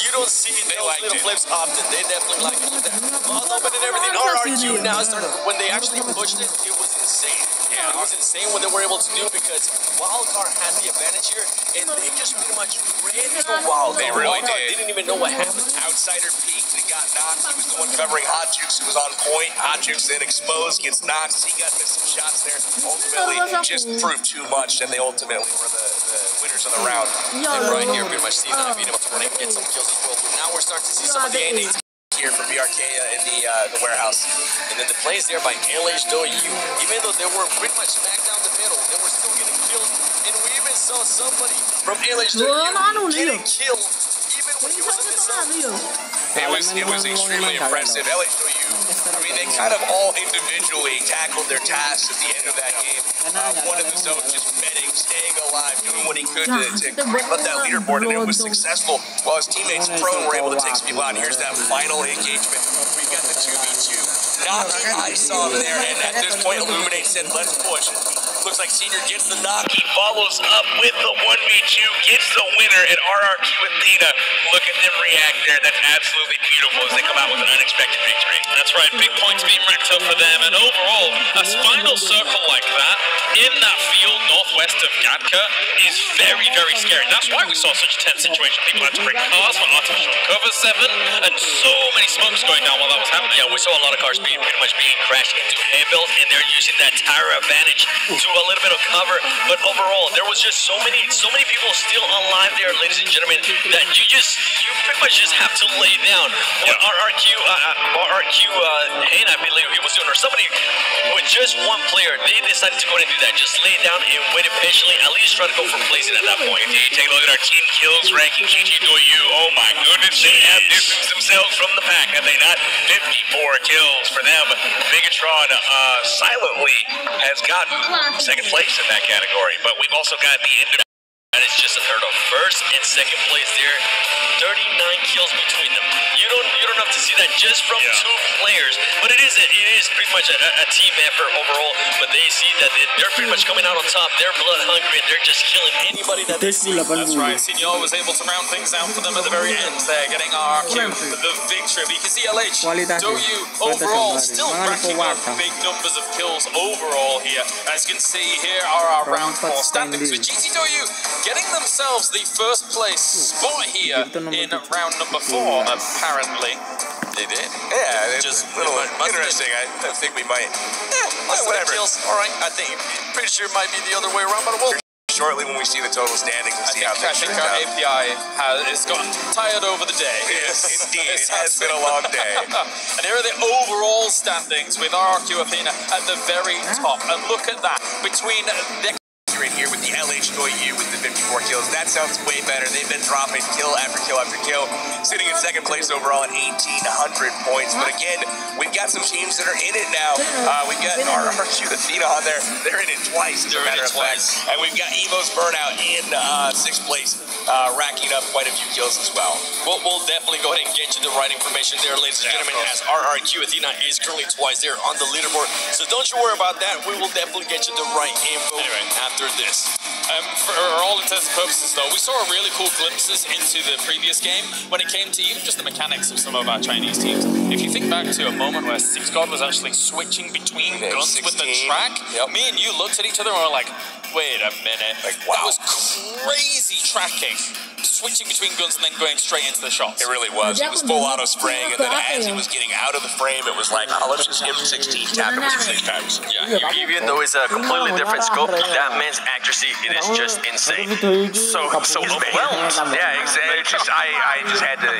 you don't see those little flips often. They definitely like it. But and everything. RRQ now started, when they actually pushed it, it was insane. Yeah, it was insane what they were able to do because Wildcard had the advantage here, and they just pretty much ran through Wildcard. They really did. They didn't even know what happened. Outsider peeked and got knocked. He was the one covering Hot Jukes, who was on point. Hot Jukes then exposed, gets knocked. He got missed some shots there. Ultimately, just proved too much, and they ultimately were the winners of the round. And right here, pretty much seeing that being able to run and get some kills as well. But now we're starting to see some of the endings here from BRK in the warehouse. And then the plays there by LHW, even though they were pretty much smack down the middle, they were still getting kills. And we even saw somebody from LHW getting killed even when he was in the zone. It was extremely impressive. LHW, I mean, they kind of all individually tackled their tasks at the end of that game. One in the zone just betting, staying alive, doing what he could to creep up that leaderboard, and it was successful. While his teammates Prone were able to take some people out. And here's that final engagement. We've got the 2v2. Knocking ice off there, and at this point, Illuminate said, let's push. Looks like Senior gets the knock. He follows up with the 1v2, gets the winner, and RRQ Athena. Look at them react there. That's absolutely beautiful as they come out with an unexpected victory. That's right, big points being racked up for them, and overall, a final circle like that in that field northwest of Gadka is very, very scary. That's why we saw such a tense situation. People had to bring cars for artificial cover 7, and so many smokes going down while that was happening. Yeah, we saw a lot of cars pretty much being crashed into airbills, and they're using that tire advantage to a little bit of cover. But overall, there was just so many people still alive there, ladies and gentlemen, that you pretty much just have to lay down. What RRQ Hayne, I believe he was doing, or somebody with just one player, they decided to go ahead and do that. Just lay down and wait patiently, at least try to go for placing at that point. Indeed, take a look at our team kills ranking. GG2U, oh my goodness, they have distanced themselves from the pack, have they not? 54 kills for them. Megatron silently has gotten second place in that category, but we've also got the end of that is just a third of first and second place there. 39 kills between them. You don't have to see that just from 2 players, but it is pretty much a team effort overall. But they see that they're pretty much coming out on top. They're blood hungry and they're just killing anybody that they see. That's right. Senior was able to round things out for them at the very end there, getting RRQ the victory. But you can see LHW overall still racking up big numbers of kills overall here. As you can see, here are our round 4 standings with GTW getting themselves the first place spot here in round number 4, apparently. They did. Yeah, it's just a little interesting. I think we might. Whatever. All right, I think pretty sure it might be the other way around, but we'll shortly when we see the total standings and see how things turn out. I think our API has gotten tired over the day. Yes, indeed. It has been a long day. And here are the overall standings with RRQ Athena at the very top. And look at that. Between the in here with the LHU with the 54 kills. That sounds way better. They've been dropping kill after kill after kill, sitting in second place overall at 1,800 points. But again, we've got some teams that are in it now. We've got RRQ Athena on there. They're in it twice, as a matter of fact. And we've got Evo's Burnout in 6th place, racking up quite a few kills as well. We'll definitely go ahead and get you the right information there, ladies and gentlemen, as RRQ Athena is currently twice there on the leaderboard. So don't you worry about that. We will definitely get you the right info after this. For all intents and purposes, though, we saw really cool glimpses into the previous game when it came to even just the mechanics of some of our Chinese teams. If you think back to a moment where Six God was actually switching between guns with the track, me and you looked at each other and were like, wait a minute. Like, wow. That was crazy tracking. Switching between guns and then going straight into the shots. It really was. It was full auto spraying, and then as he was getting out of the frame, it was like, oh, let's just give him 16 tap him 6 times. Yeah, even though it's a completely different scope, that man's accuracy, it is just insane. So overwhelmed. Yeah, exactly. I just had to,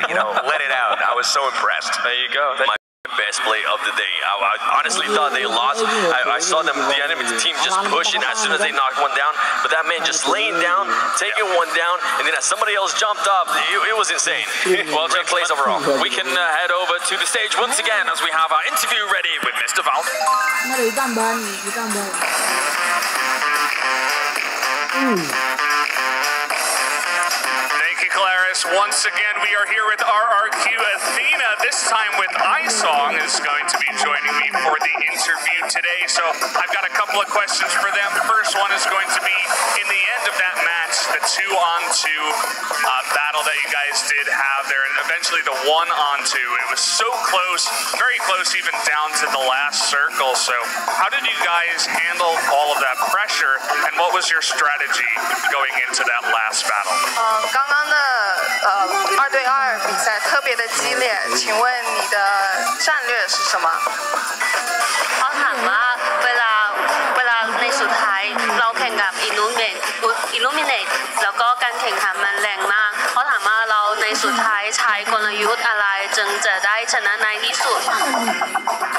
let it out. I was so impressed. There you go. My best play of the day. I honestly thought they lost. I saw them, the enemy team just pushing as soon as they knocked one down, but that man just laying down, taking one down, and then as somebody else jumped up, it was insane. Well, great plays overall. We can head over to the stage once again as we have our interview ready with Mr. Val. Claris. Once again, we are here with RRQ Athena. This time with iSong is going to be joining me for the interview today. So I've got a couple of questions for them. The first one is going to be in the end of that match, the 2-on-2 battle that you guys did have there, and eventually the 1-on-2. It was so close, very close, even down to the last circle. So how did you guys handle all of that pressure, and what was your strategy going into that last battle? 刚刚的2对2比赛特别的激烈，请问你的战略是什么？เขาถามว่าเวลาในสุดท้ายเราแข่งกับ Illuminate แล้วก็การแข่งขันมันแรงมากเขาถามว่าเราในสุดท้ายใช้กลยุทธ์อะไรจึงจะได้ชนะในที่สุด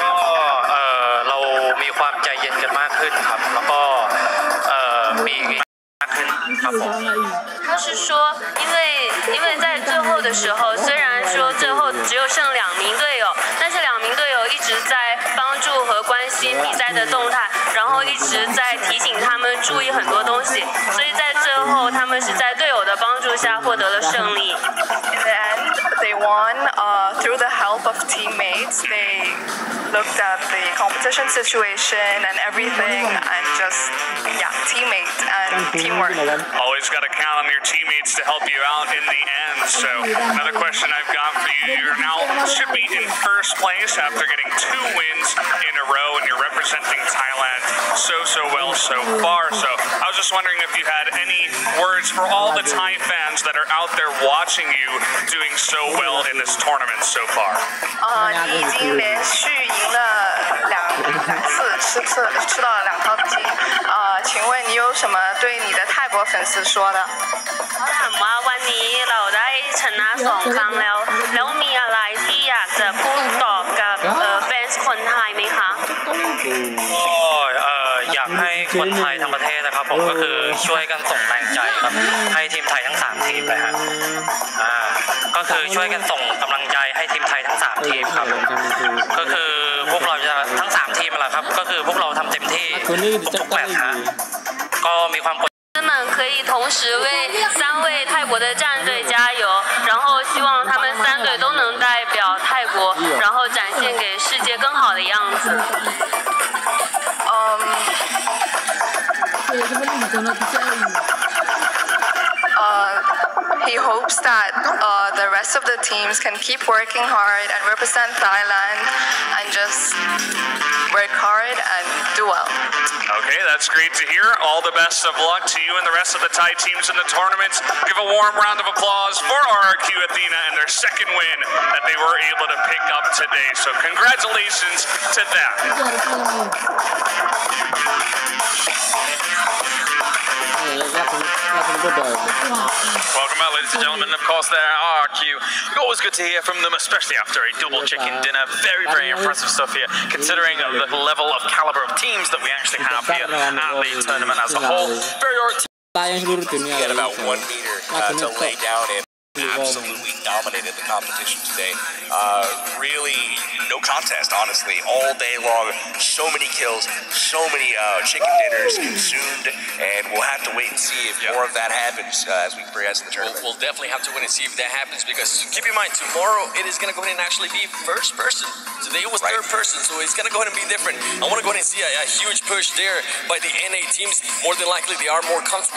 ก็เรามีความใจเย็นกันมากขึ้นครับแล้วก็มี他是说，因为在最后的时候，虽然说最后只有剩2名队友，但是2名队友一直在帮助和关心比赛的动态，然后一直在提醒他们注意很多东西，所以在最后他们是在队友的帮助下获得了胜利。In the end, they won through the help of teammates. They looked at the competition situation and everything, and just teammates and teamwork. Always got to count on your teammates to help you out in the end. So another question I've got for you: you're now should be in first place after getting 2 wins in a row, and you're representing Thailand so well so far. So I was just wondering if you had any words for all the Thai fans that are out there watching you doing so well in this tournament so far. 你已经连续赢了2次，吃到了2套鸡。请问你有什么对你的泰国粉丝说的？เขาถามว่าวันนี้เราได้ชนะ2 ครั้งแล้วมีอะไรที่อยากจะพูดตอบกับแฟนคนไทยไหมคะอยากให้คนไทยทั้งประเทศนะครับผมก็คือช่วยกันส่งแรงใจครับให้ทีมไทยทั้ง3ทีมเลยครับก็คือช่วยกันส่งกำลังใจให้ทีมไทยทั้ง3ทีมครับก็คือพวกเราจะทั้ง3ทีมแหละครับก็คือพวกเราทำเต็มที่ทุกๆแมตช์ฮะก็มีความ他们可以同时为3位泰国的战队加油，然后希望他们3队都能代表泰国，然后展现给世界更好的样子。He hopes that the rest of the teams can keep working hard and represent Thailand and just work hard and do well. Okay, that's great to hear. All the best of luck to you and the rest of the Thai teams in the tournament. Give a warm round of applause for RRQ Athena and their second win that they were able to pick up today. So congratulations to them. Welcome out, ladies and gentlemen. Of course, there RRQ. Always good to hear from them, especially after a double chicken dinner. Very impressive stuff here, considering the level of caliber of teams that we actually have here at the tournament as a whole. Very tayang seluruh dunia. He had about 1 meter to lay down in. Absolutely dominated the competition today. Really, no contest, honestly, all day long. So many kills, so many chicken dinners consumed, and we'll have to wait and see if more of that happens as we progress in the tournament. We'll definitely have to wait and see if that happens, because keep in mind, tomorrow it is going to go ahead and actually be first person. Today it was third person, so it's going to go ahead and be different. I want to go ahead and see a huge push there by the NA teams. More than likely, they are more comfortable